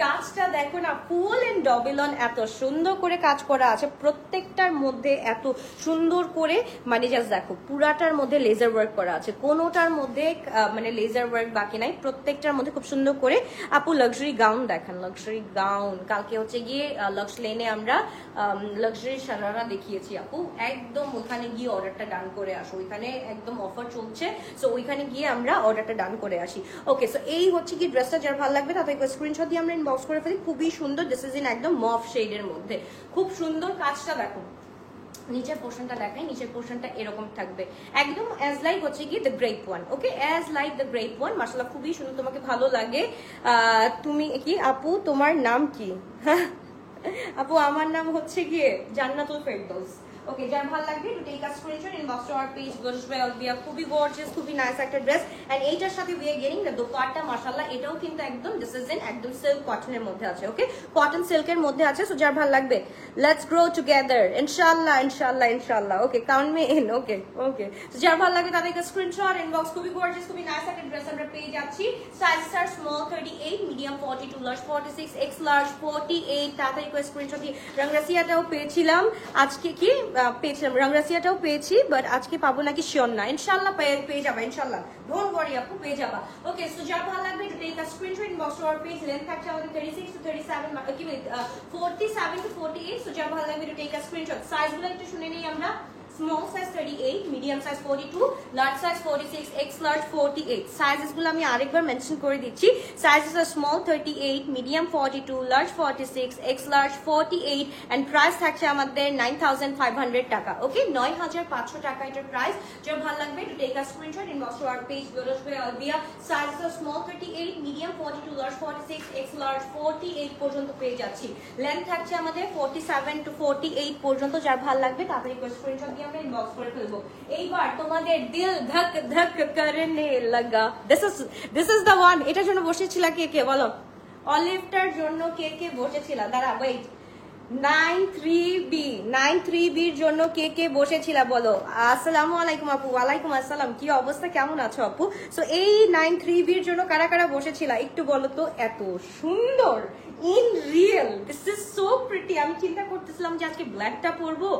কাজটা দেখো না, ফুল এন্ড ডবল অন, এত সুন্দর করে কাজ করা আছে প্রত্যেকটার মধ্যে, এত সুন্দর করে মানে জাস্ট দেখো পুরাটার মধ্যে লেজার ওয়ার্ক করা আছে, কোনোটার মধ্যে মানে লেজার ওয়ার্ক বাকি নাই, প্রত্যেকটার মধ্যে খুব সুন্দর করে। আপু লাক্সারি গাউন দেখেন, লাক্সারি গাউন। কালকে হচ্ছে গিয়ে লক্স লেনে আমরা লাক্সারি সারারা দেখিয়েছি আপু, একদম ওখানে গিয়ে অর্ডারটা ডান করে আসো, ওইখানে একদম অফার চলছে, সো ওইখানে গিয়ে আমরা অর্ডারটা ডান করে আসি। ওকে, সো এই হচ্ছে কি ড্রেসটা, যার ভালো লাগবে তাদেরকে স্ক্রিনশট দিয়ে আমরা ইনবক্স করে ফেলি। খুবই সুন্দর, দিস ইজ ইন একদম মফ শেডের মধ্যে, খুব সুন্দর কাজটা দেখো। নিচের পোর্শনটা দেখাই, নিচের পোর্শনটা এরকম থাকবে একদম অ্যাজ লাইক হচ্ছে কি the grape one. Okay, as like the grape one. মাশাআল্লাহ খুবই সুন্দর, তোমাকে ভালো লাগে। তুমি কি আপু, তোমার নাম কি? আপু আমার নাম হচ্ছে গিয়ে জান্নাতুল ফেরদৌস। ওকে, যার ভালো লাগবে to take a screenshot, inbox to our page gorgeous by Alvia. খুবই গর্জিয়াস, খুবই নাইস একটা ড্রেস এন্ড এইটার সাথে we are getting the dupatta. মাশাআল্লাহ, এটাও কিন্তু একদম দিস ইজ ইন একদম সিল্ক কটনের মধ্যে আছে। ওকে, কটন সিল্কের মধ্যে আছে। সো যার ভালো লাগবে লেটস গ্রো টুগেদার ইনশাআল্লাহ, ইনশাআল্লাহ, ইনশাআল্লাহ। Okay, count me in. Okay okay, so যার ভালো লাগবে তাদেরকে স্ক্রিনশট, ইনবক্স। খুবই গর্জিয়াস, খুবই নাইস একটা ড্রেস আমরা পেয়ে যাচ্ছি। Sizes are small 38, medium 42, large 46, X large 48। তাড়াতাড়ি করে স্ক্রিনশট দিয়ে। রংরাসিয়াটাও পেয়েছিলাম আজকে, কি পেয়েছিলাম, রংরাসিয়াটাও পেয়েছি, বাট আজকে পাবো নাকি শিওর না। ইনশাআল্লাহ পেয়ে যাবা, ইনশাআল্লাহ, ডোন্ট ওয়ারি আপু, পেয়ে যাবা। ওকে, সো যার ভালো লাগবে to take a screenshot, inbox to our page. Length থাকছে আমাদের 36 to 37, কি 47 to 48। সো যার ভালো লাগবে টু টেক আ স্ক্রিনশট। সাইজগুলো একটু শুনে নেই আমরা। Small size 38, medium size 42, large size 46, X large 48। Sizes গুলো আমি আরেকবার মেনশন করে দিচ্ছি। Sizes are small 38, medium 42, large 46, X large 48 and price থাকছে আমাদের 9500 টাকা। ওকে, 9500 টাকা এটার প্রাইস। যার ভালো লাগবে to take a screenshot, inbox to our page gorgeous by আলবিয়া। Sizes are small 38, medium 42, large 46, X large 48 পর্যন্ত পেয়ে যাচ্ছি। লেন্থ থাকছে আমাদের 47 to 48 পর্যন্ত। যার ভালো লাগবে তাড়াতাড়ি করে স্ক্রিনশট দিয়ে আমরা ইনবক্স করে ফেলবো। এইবার তোমাদের দিল ধক ধক করনে লাগা, দিস ইজ দ্য ওয়ান। এটার জন্য বসেছিল কে কে বলো? অলিভটার জন্য কে কে বসেছিল? দাঁড়া, ওয়েট। 93B এর জন্য কে কে বসেছিল বলো? আসসালামু আলাইকুম আপু। ওয়ালাইকুম আসসালাম, কি অবস্থা, কেমন আছো আপু? সো এই 93B এর জন্য কারা কারা বসেছিল একটু বলো তো। এত সুন্দর in real, this is so pretty. আমি চিন্তা করতেছিলাম যে আজকে ব্ল্যাকটা পরবো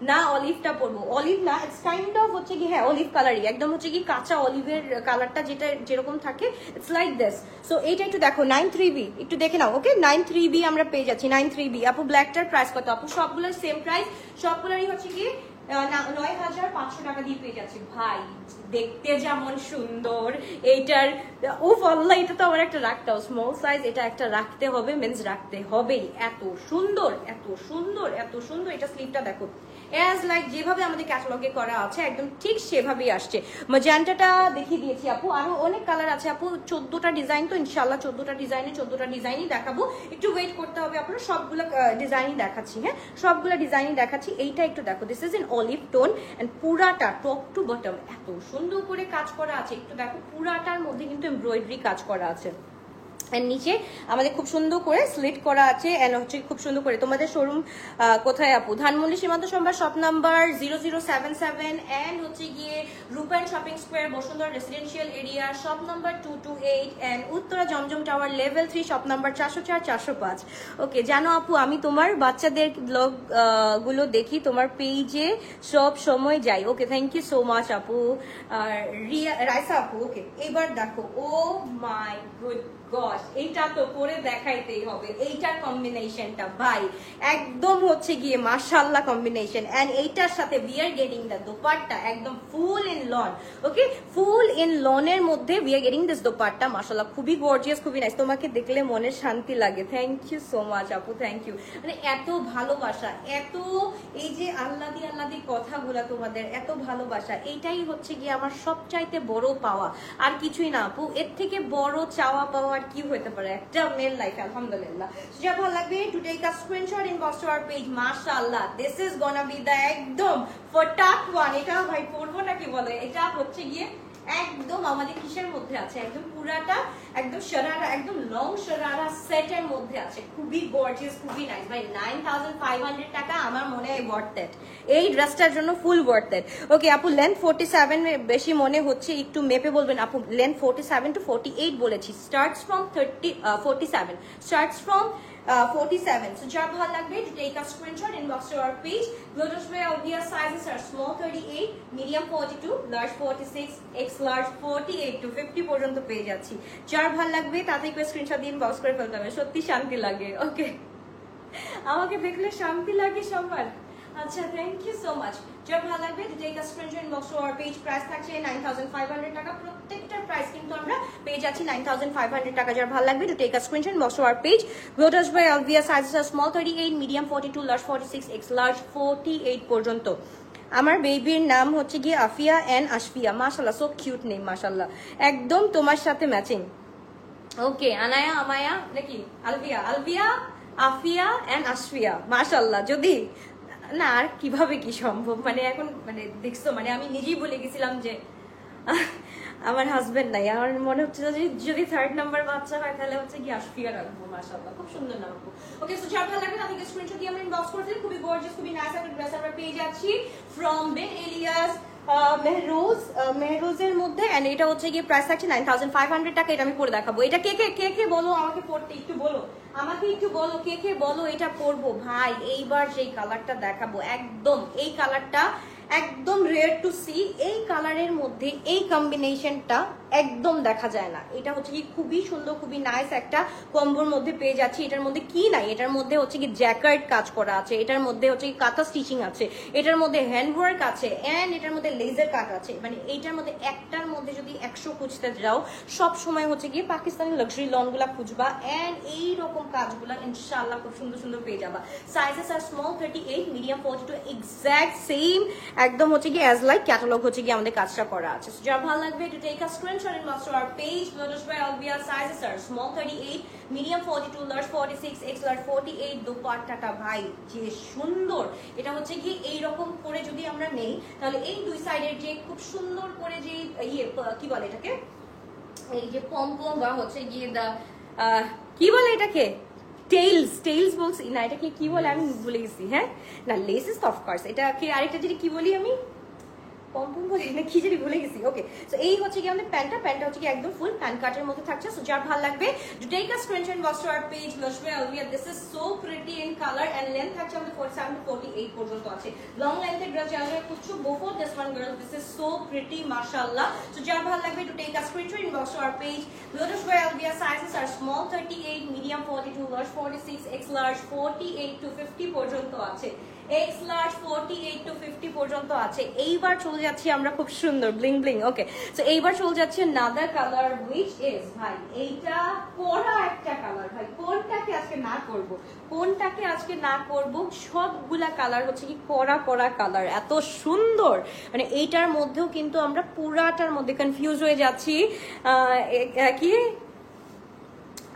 না অলিভটা পরবো। অলিভ না, ইটস কাইন্ড অফ হচ্ছে কি, হ্যাঁ অলিভ কালারই, একদম হচ্ছে কি কাঁচা অলিভের কালারটা যেটা যেরকম থাকে, ইটস লাইক দিস। সো এইটা একটু দেখো, 93B একটু দেখে নাও। ওকে, 93B আমরা পেয়ে যাচ্ছি। 93B আপু, ব্ল্যাকটার প্রাইস কত আপু? সবগুলোর সেম প্রাইস, সবগুলোরই হচ্ছে কি 9500 টাকা দিয়ে পেয়ে যাচ্ছি। ভাই দেখতে যেমন সুন্দর, এইটার ও আল্লাহ, এটা তো আমার একটা রাখতে হবে, স্মল সাইজ, এটা একটা রাখতে হবে, মিন্স রাখতে হবেই। এত সুন্দর, এত সুন্দর, এত সুন্দর। এটা স্লিপটা দেখো, অ্যাজ লাইক যেভাবে আমাদের ক্যাটালগে করা আছে একদম ঠিক সেভাবেই আসছে। ম্যাজেন্টাটা দেখিয়ে দিয়েছি আপু, আরো অনেক কালার আছে আপু, 14টা ডিজাইন। তো ইনশাআল্লাহ 14টা ডিজাইনই দেখাবো, একটু ওয়েট করতে হবে আপনারা। সবগুলো ডিজাইনই দেখাচ্ছি, হ্যাঁ সবগুলো ডিজাইনই দেখাচ্ছি। এইটা একটু দেখো, this is in olive tone and পুরাটা টপ টু বটম এত সুন্দর করে কাজ করা আছে। একটু দেখো, পুরাটার মধ্যে কিন্তু এমব্রয়ডারি কাজ করা আছে। এন্ড নিচে আমাদের খুব সুন্দর করে স্লিট করা আছে এন্ড হচ্ছে খুব সুন্দর করে তোমাদের শোরুম কোথায় আপু? ধানমন্ডি সীমান্ত সম্ভার শপ নাম্বার 0077 এন্ড হচ্ছে গিয়ে Rupayan shopping square Bashundhara residential area shop number 228 and Uttara Jamjam tower level 3 shop number 404 405। Okay, জানো আপু আমি তোমার বাচ্চাদের ব্লগ গুলো দেখি তোমার পেজে সব সময় যাই। ওকে, থ্যাংক ইউ সো মাচ আপু। রাইসা আপু, ওকে এবার দেখো, ও মাই গুড গস, এইটা তো পরে দেখাইতেই হবে। এইটার কম্বিনেশনটা ভাই একদম হচ্ছে গিয়ে মাশাআল্লাহ কম্বিনেশন এন্ড এইটার সাথে we are getting the dupatta একদম full in lawn. Okay, full in লনের মধ্যে we are getting this dupatta মাশাআল্লাহ, খুবই গর্জিয়াস, খুবই নাইস। তোমাকে দেখলে মনে শান্তি লাগে। থ্যাংক ইউ সো মাচ আপু, থ্যাংক ইউ। মানে এত ভালোবাসা, এত এই যে আল্লাদি আল্লাদি কথাগুলা, তোমাদের এত ভালোবাসা, এইটাই হচ্ছে গিয়ে আমার সবচাইতে বড় পাওয়া, আর কিছুই না আপু। এর থেকে বড় চাওয়া পাওয়া আর কি হতে পারে একটা মেল লাইফ? আলহামদুলিল্লাহ। যা ভালো লাগবে to take a screenshot inbox to our page. মাশাআল্লাহ, this is gonna be the একদম ফটাক ওয়ান। এটা ভাই পড়বো নাকি বলে, এটা হচ্ছে গিয়ে একদম আমাদের কিসের মধ্যে আছে, একদম পুরাটা একদম শরারা, একদম লং শরারা সেটের মধ্যে আছে, খুবই গর্জিয়াস, খুবই নাইস ভাই। 9500 টাকা আমার মনে হয় ওয়ার্থ ইট, এই ড্রেসটার জন্য ফুল ওয়ার্থ ইট। ওকে আপু, লেন্থ 47 বেশি মনে হচ্ছে, একটু মেপে বলবেন আপু। লেন্থ 47 to 48 বলেছি, starts from 47, starts from 47. So যার ভালো লাগবে to take a screenshot inbox to our page. Lotus wear obvious sizes are small 38, medium 42, large 46, x large 48 to 50 পর্যন্ত পেয়ে যাচ্ছি। যার ভালো লাগবে তাতে একটু স্ক্রিনশট দিয়ে ইনবক্স করে ফেলতে হবে। সত্যি শান্তি লাগে। ওকে, আমাকে দেখলে শান্তি লাগে সবার। আচ্ছা, থ্যাংক ইউ সো মাচ। যার ভালো লাগবে to take a screenshot inbox to our page. Price থাকছে 9500 টাকা, প্রত্যেকটার প্রাইস কিন্তু আমরা পেয়ে যাচ্ছি 9500 টাকা। যার ভালো লাগবে to take a screenshot inbox to our page. Lotus by Alvia sizes are small 38, medium 42, large 46, x large 48 পর্যন্ত। আমার বেবির নাম হচ্ছে গিয়ে আফিয়া এন্ড আশফিয়া। মাশাআল্লাহ, সো কিউট নেম, মাশাআল্লাহ একদম তোমার সাথে ম্যাচিং। ওকে, আনায়া আমায়া নাকি আলভিয়া, আলভিয়া আফিয়া এন্ড আশফিয়া, মাশাআল্লাহ। যদি না আর কিভাবে কি সম্ভব, মানে এখন মানে দেখছো, মানে আমি নিজেই বলে গেছিলাম যে আমার হাজবেন্ড নাই, আমার মনে হচ্ছে যদি থার্ড নাম্বার বাচ্চা হয় তাহলে হচ্ছে কি আশফিয়া রাখবো। মাশাআল্লাহ, খুব সুন্দর নাম আপু। ওকে, সো যার ভালো লাগবে তাদেরকে স্ক্রিনশট দিয়ে আমরা ইনবক্স করে দিই। খুবই গর্জিয়াস, খুবই নাইস একটা ড্রেস আমরা পেয়ে যাচ্ছি ফ্রম বেন এলিয়াস মেহরোজের মধ্যে এন্ড এটা হচ্ছে গিয়ে প্রাইস থাকছে 9500 টাকা। এটা আমি পরে দেখাবো। এটা কে কে কে কে বলো আমাকে পড়তে, একটু বলো আমাকে, একটু বলো কে কে বলো এটা পরবো ভাই। এইবার যেই কালারটা দেখাবো একদম এই কালারটা একদম রেয়ার টু সি। এই কালারের মধ্যে এই কম্বিনেশনটা একদম দেখা যায় না। এটা হচ্ছে কি খুবই সুন্দর, খুবই নাইস একটা কম্বোর মধ্যে পেয়ে যাচ্ছি। এটার মধ্যে কি নাই, এটার মধ্যে হচ্ছে কি জ্যাকার্ড কাজ করা আছে, এটার মধ্যে হচ্ছে কি কাঁথা স্টিচিং আছে, এটার মধ্যে হ্যান্ডওয়ার্ক আছে এন্ড এটার মধ্যে লেজার কাট আছে। মানে এইটার মধ্যে একটার মধ্যে যদি 100 খুঁজতে যাও সব সময় হচ্ছে গিয়ে পাকিস্তানি লাক্সারি লনগুলা খুঁজবা এন্ড এইরকম কাজগুলা ইনশাআল্লাহ খুব সুন্দর সুন্দর পেয়ে যাবা। Sizes are small 38, medium 42, exact same একদম হচ্ছে কি অ্যাজ লাইক ক্যাটালগ হচ্ছে কি আমাদের কাজটা করা আছে। সো যার ভালো লাগবে to take a screenshot in master our page. Lotus by Alvia sizes are small 38, medium 42, large 46, x large 48. দোপাট্টাটা ভাই যে সুন্দর, এটা হচ্ছে কি এই রকম করে যদি আমরা নেই তাহলে এই দুই সাইডের যে খুব সুন্দর করে যে ইয়ে কি বলে এটাকে, এই যে পমপম বা হচ্ছে গিয়ে দা কি বলে এটাকে, টেইলস বলছি না, এটাকে কি বলে আমি ভুলে গেছি। হ্যাঁ না, লেসেস তো অফকোর্স, এটাকে আরেকটা যদি কি বলি আমি, পম্পম বলি না কি যদি ভুলে গেছি। ওকে, সো এই হচ্ছে কি আমাদের প্যান্টটা হচ্ছে কি একদম ফুল প্যান্ট কাটের মধ্যে থাকছে। সো যার ভালো লাগবে to take a screenshot inbox to our page লশওয়ে Alvia. This is so pretty in colour and length থাকছে আমাদের 47 to 48 পর্যন্ত আছে। লং লেন্থের ড্রেস জানলে কুছু before this one girl, this is so pretty মাশাআল্লাহ। সো যার ভালো লাগবে to take a screenshot inbox to our page. লশওয়ে Alvia sizes are small 38, medium 42, large 46, X large 48 to 50 পর্যন্ত আছে। x large 48 to 50 পর্যন্ত আছে। এইবার চলে যাচ্ছি আমরা খুব সুন্দর ব্লিং ব্লিং। ওকে, সো এইবার চলে যাচ্ছে নাদার কালার which is ভাই এইটা পরা একটা কালার ভাই, কোনটাকে আজকে না করব, কোনটাকে আজকে না করব, সবগুলা কালার হচ্ছে কি করা কালার, এত সুন্দর। মানে এইটার মধ্যেও কিন্তু আমরা পুরাটার মধ্যে কনফিউজ হয়ে যাচ্ছি কি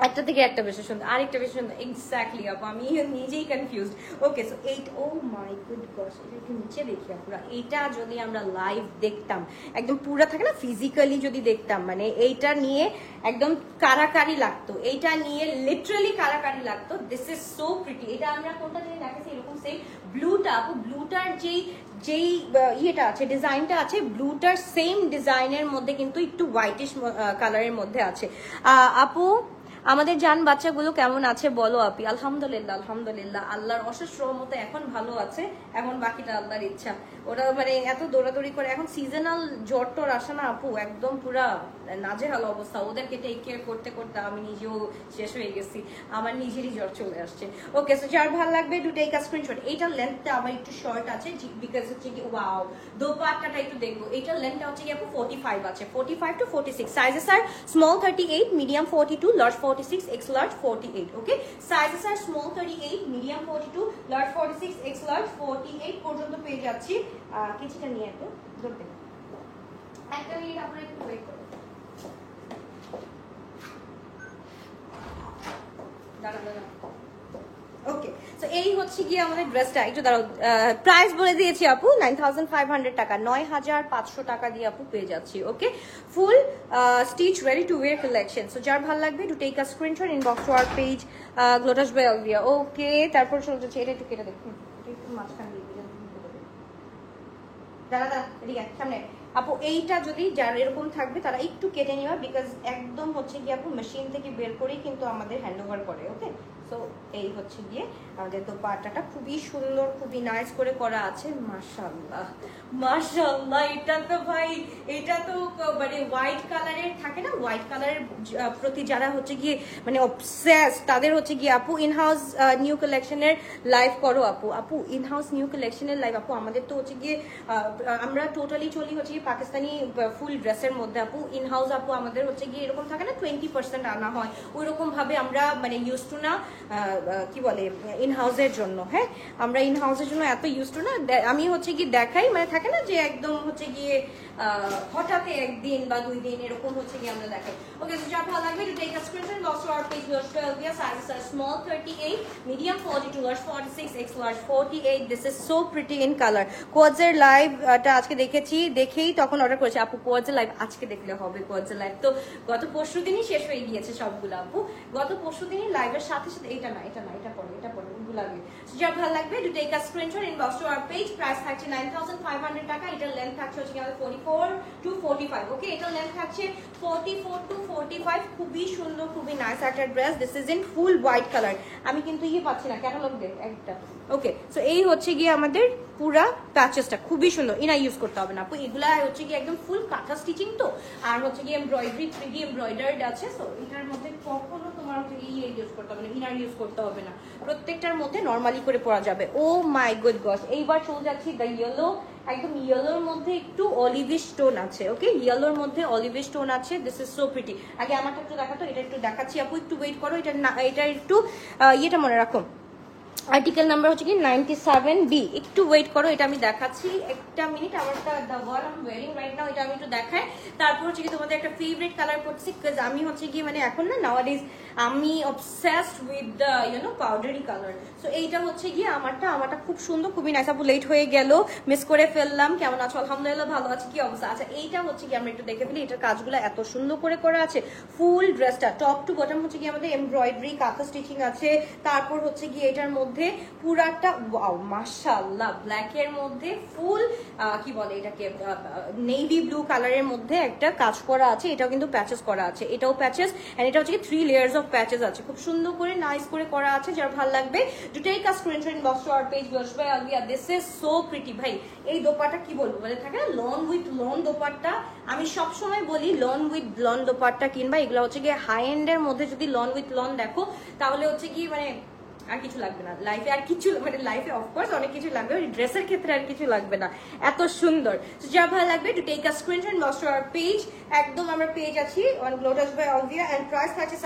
একটা থেকে একটা বেশি সুন্দর, আরেকটা বেশি সুন্দর, এক্স্যাক্টলি আপু আমি নিজেই confused. Okay so eight, oh my good gosh, এটা একটু নিচে দেখি আপুরা, এটা যদি আমরা লাইভ দেখতাম একদম পুরা থাকে না ফিজিক্যালি যদি দেখতাম, মানে এইটা নিয়ে একদম কারাকারি লাগতো, এইটা নিয়ে লিটারালি কারাকারি লাগতো। This is so pretty. এটা আমরা কোনটা দিয়ে দেখাচ্ছি এরকম সেম ব্লুটা, আপু ব্লুটার যেই যেই ইয়েটা আছে ডিজাইনটা আছে, ব্লুটার সেম ডিজাইনের মধ্যে কিন্তু একটু হোয়াইটিশ কালারের মধ্যে আছে। আপু আমাদের জান বাচ্চাগুলো কেমন আছে বলো আপি? আলহামদুলিল্লাহ আলহামদুলিল্লাহ, আল্লাহর অশেষ রহমতে এখন ভালো আছে, এখন বাকিটা আল্লাহর ইচ্ছা। ওরা মানে এত দৌড়াদৌড়ি করে, এখন সিজনাল জ্বর টর আসে না আপু, একদম পুরা নাজেহাল অবস্থা, ওদেরকে টেক কেয়ার করতে করতে আমি নিজেও শেষ হয়ে গেছি, আমার নিজেরই জ্বর চলে আসছে। ওকে সো যার ভালো লাগবে ডু টেক আ স্ক্রিনশট। এইটার লেন্থটা আমার একটু শর্ট আছে বিকজ হচ্ছে কি ওয়াও দোপাট্টাটা একটু দেখবো। এইটার লেন্থটা হচ্ছে কি আপু 45 আছে, 45 to 46 sizes are small 38, medium 42, large 46, X large 48। Okay sizes are small 38, medium 42, large 46, X large 48 পর্যন্ত পেয়ে যাচ্ছি। কিছুটা নিয়ে একটু ধরতে একটা মিনিট আপনারা একটু ওয়েট করুন। ওকে সো এই হচ্ছে গিয়ে আমাদের ড্রেসটা, একটু দাঁড়াও প্রাইস বলে দিয়েছি আপু 9500 টাকা, 9500 টাকা দিয়ে আপু পেয়ে যাচ্ছি। Okay full stitch ready to wear collection. So যার ভালো লাগবে to take a screenshot inbox to our page Glotus by Alvia. Okay তারপর চলে যাচ্ছে, এটা একটু কেটে দেখুন, এটা একটু মাঝখানে দিয়ে দাঁড়া দাঁড়া এদিকে সামনে আপু। এইটা যদি যার এরকম থাকবে তারা একটু কেটে নিবা, বিকজ একদম হচ্ছে গিয়ে আপু মেশিন থেকে বের করেই কিন্তু আমাদের হ্যান্ড ওভার করে। ওকে সো এই হচ্ছে গিয়ে আমাদের দোপাট্টাটা খুবই সুন্দর, খুবই নাইস করে করা আছে। মাশাআল্লাহ মাশাআল্লাহ, এটা তো ভাই এটা তো মানে হোয়াইট কালারের থাকে না, হোয়াইট কালারের প্রতি যারা হচ্ছে গিয়ে মানে অবসেস, তাদের হচ্ছে গিয়ে আপু ইনহাউস নিউ কালেকশনের লাইভ করো আপু। আপু ইনহাউস নিউ কালেকশনের লাইভ আপু, আমাদের তো হচ্ছে গিয়ে আমরা টোটালি চলি হচ্ছে গিয়ে পাকিস্তানি ফুল ড্রেসের মধ্যে আপু। ইনহাউস আপু আমাদের হচ্ছে গিয়ে এরকম থাকে না 20% আনা হয়, ওই রকম ভাবে আমরা মানে ইউজ টু না, কি বলে ইনহাউসের জন্য। হ্যাঁ আমরা ইনহাউসের জন্য এত ইউজ টু না, আমি হচ্ছে গিয়ে দেখাই মানে থাকে না যে একদম হচ্ছে গিয়ে হঠাৎ একদিন বা 2 দিন এরকম হচ্ছে গিয়ে আমরা দেখাই। ওকে সো যার ভালো লাগবে to take a screenshot box to our page Glotus by Alvia. Sizes are small 38, medium 42, large 46, X large 48। This is so pretty in colour. কোয়াডসের লাইভটা আজকে দেখেছি, দেখেই তখন অর্ডার করেছি আপু। কোয়াডসের লাইভ আজকে দেখলে হবে, কোয়াডসের লাইভ তো গত পরশুদিনই শেষ হয়ে গিয়েছে সবগুলো আপু, গত পরশুদিনই লাইভের সাথে সাথে। এটা না এটা না, এটা পরে এটা পরে ওগুলো লাগে। সো যার ভালো লাগবে to take a screenshot inbox to our page. Price থাকছে 9500 টাকা, এটার লেন্থ থাকছে হচ্ছে আমাদের 44 to 45। ওকে এটার লেন্থ থাকছে 44 to 45। খুবই সুন্দর, খুবই নাইস একটা dress. This is in full white colour. আমি কিন্তু ইয়ে পাচ্ছি না, ক্যাটালগ দেখ একটা। ওকে সো এই হচ্ছে গিয়ে আমাদের পুরা প্যাচেসটা খুবই সুন্দর, ইনা ইউজ করতে হবে না আপু, এগুলা হচ্ছে গিয়ে একদম ফুল কাঁথা স্টিচিং তো, আর হচ্ছে গিয়ে এমব্রয়ডারি 3D এমব্রয়ডার্ড আছে। সো এটার মধ্যে কখনো তোমার হচ্ছে ইয়ে ইউজ করতে হবে না, ইনার ইউজ করতে হবে না, প্রত্যেকটার মধ্যে নর্মালি করে পরা যাবে। ও মাই গুড গস, এইবার চলে যাচ্ছি দ্য ইয়েলো, একদম ইয়েলোর মধ্যে একটু অলিভিশ টোন আছে। ওকে ইয়েলোর মধ্যে অলিভিশ টোন আছে। This is so pretty. আগে আমারটা একটু দেখাতো, এটা একটু দেখাচ্ছি আপু, একটু ওয়েট করো। এটা একটু ইয়েটা মনে রাখো, আর্টিকেল নাম্বার হচ্ছে কি 97B। একটু ওয়েট করো, এটা আমি দেখাচ্ছি একটা মিনিট। আমারটা the one I am wearing right now, এটা আমি একটু দেখাই। তারপর হচ্ছে কি তোমাদের একটা ফেভারিট কালার পড়ছি, বিকজ আমি হচ্ছে কি মানে এখন না নাওয়াডেজ আমি obsessed with the powdery colour. So এইটা হচ্ছে গিয়ে আমারটা খুব সুন্দর, খুবই নাইস। আপু লেট হয়ে গেল, মিস করে ফেললাম। কেমন আছো? আলহামদুলিল্লাহ ভালো আছে, কি অবস্থা? আচ্ছা এইটা হচ্ছে কি আমরা একটু দেখে ফেলি, এটার কাজগুলো এত সুন্দর করে করা আছে। ফুল ড্রেসটা টপ টু বটম হচ্ছে কি আমাদের এমব্রয়ডারি কাঁথা স্টিচিং আছে। তারপর হচ্ছে কি এটার মধ্যে পুরাটা ওয়াও মাশাআল্লাহ, ব্ল্যাক এর মধ্যে ফুল কি বলে এটাকে নেভি ব্লু কালারের মধ্যে একটা কাজ করা আছে। এটাও কিন্তু প্যাচেস করা আছে, এটাও প্যাচেস, এন্ড এটা হচ্ছে কি 3 লেয়ার্স অফ প্যাচেস আছে, খুব সুন্দর করে নাইস করে করা আছে। যার ভালো লাগবে to take a screenshot inbox to our page Glotus by Alvia. This is so pretty ভাই। এই দোপাট্টা কি বলবো, মানে থাকে না লন উইথ লন দোপাট্টা, আমি সব সময় বলি লন উইথ লন দোপাট্টা কিনবা। এগুলো হচ্ছে কি হাই এন্ড এর মধ্যে যদি লন উইথ লন দেখো তাহলে হচ্ছে কি মানে আর কিছু লাগবে না লাইফে, আর কিছু মানে লাইফে অফকোর্স অনেক কিছু লাগবে, ওই ড্রেসের ক্ষেত্রে আর কিছু লাগবে না, এত সুন্দর। যা ভালো লাগবে to take a screenshot, lost to our page, একদম আমরা পেজ আছি on Glotus by Alvia, and price থাকছে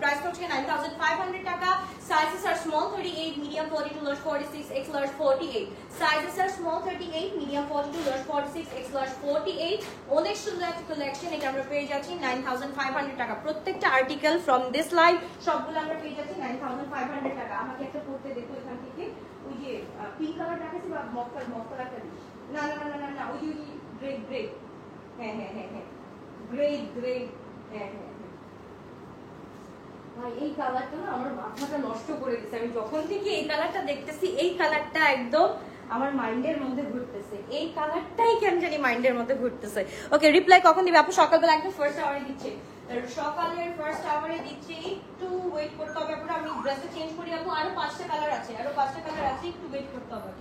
প্রাইস হচ্ছে 9500 টাকা। Sizes are small 38, medium 42, large 46, X large 48। Sizes are small 38, medium 42, large 46, X large 48। অনেক সুন্দর একটা কালেকশন, এটা আমরা পেয়ে যাচ্ছি 9500 টাকা। প্রত্যেকটা আর্টিকেল ফ্রম দিস লাইন সবগুলো আমরা পেয়ে যাচ্ছি 9500 টাকা। আমাকে একটা পড়তে দেখো এখান থেকে, ওই যে পিঙ্ক কালার রাখেছি বা মক্কালারটা দিস, না না না না না ওই যে গ্রে গ্রে, হ্যাঁ হ্যাঁ হ্যাঁ হ্যাঁ গ্রে গ্রে, হ্যাঁ হ্যাঁ ভাই এই কালারটা না আমার মাথাটা নষ্ট করে দিচ্ছে। আমি যখন থেকে এই কালারটা দেখতেছি, এই কালারটা একদম আমার মাইন্ডের মধ্যে ঘুরতেছে, এই কালারটাই কেন জানি মাইন্ডের মধ্যে ঘুরতেছে। ওকে রিপ্লাই কখন দিবে আপু? সকালবেলা একদম ফার্স্ট আওয়ারে দিচ্ছে, সকালের ফার্স্ট আওয়ারে দিচ্ছে, একটু ওয়েট করতে হবে আপনার। আমি ড্রেসটা চেঞ্জ করি আপু, আরো 5টা কালার আছে, আরো 5টা কালার আছে, একটু ওয়েট করতে হবে।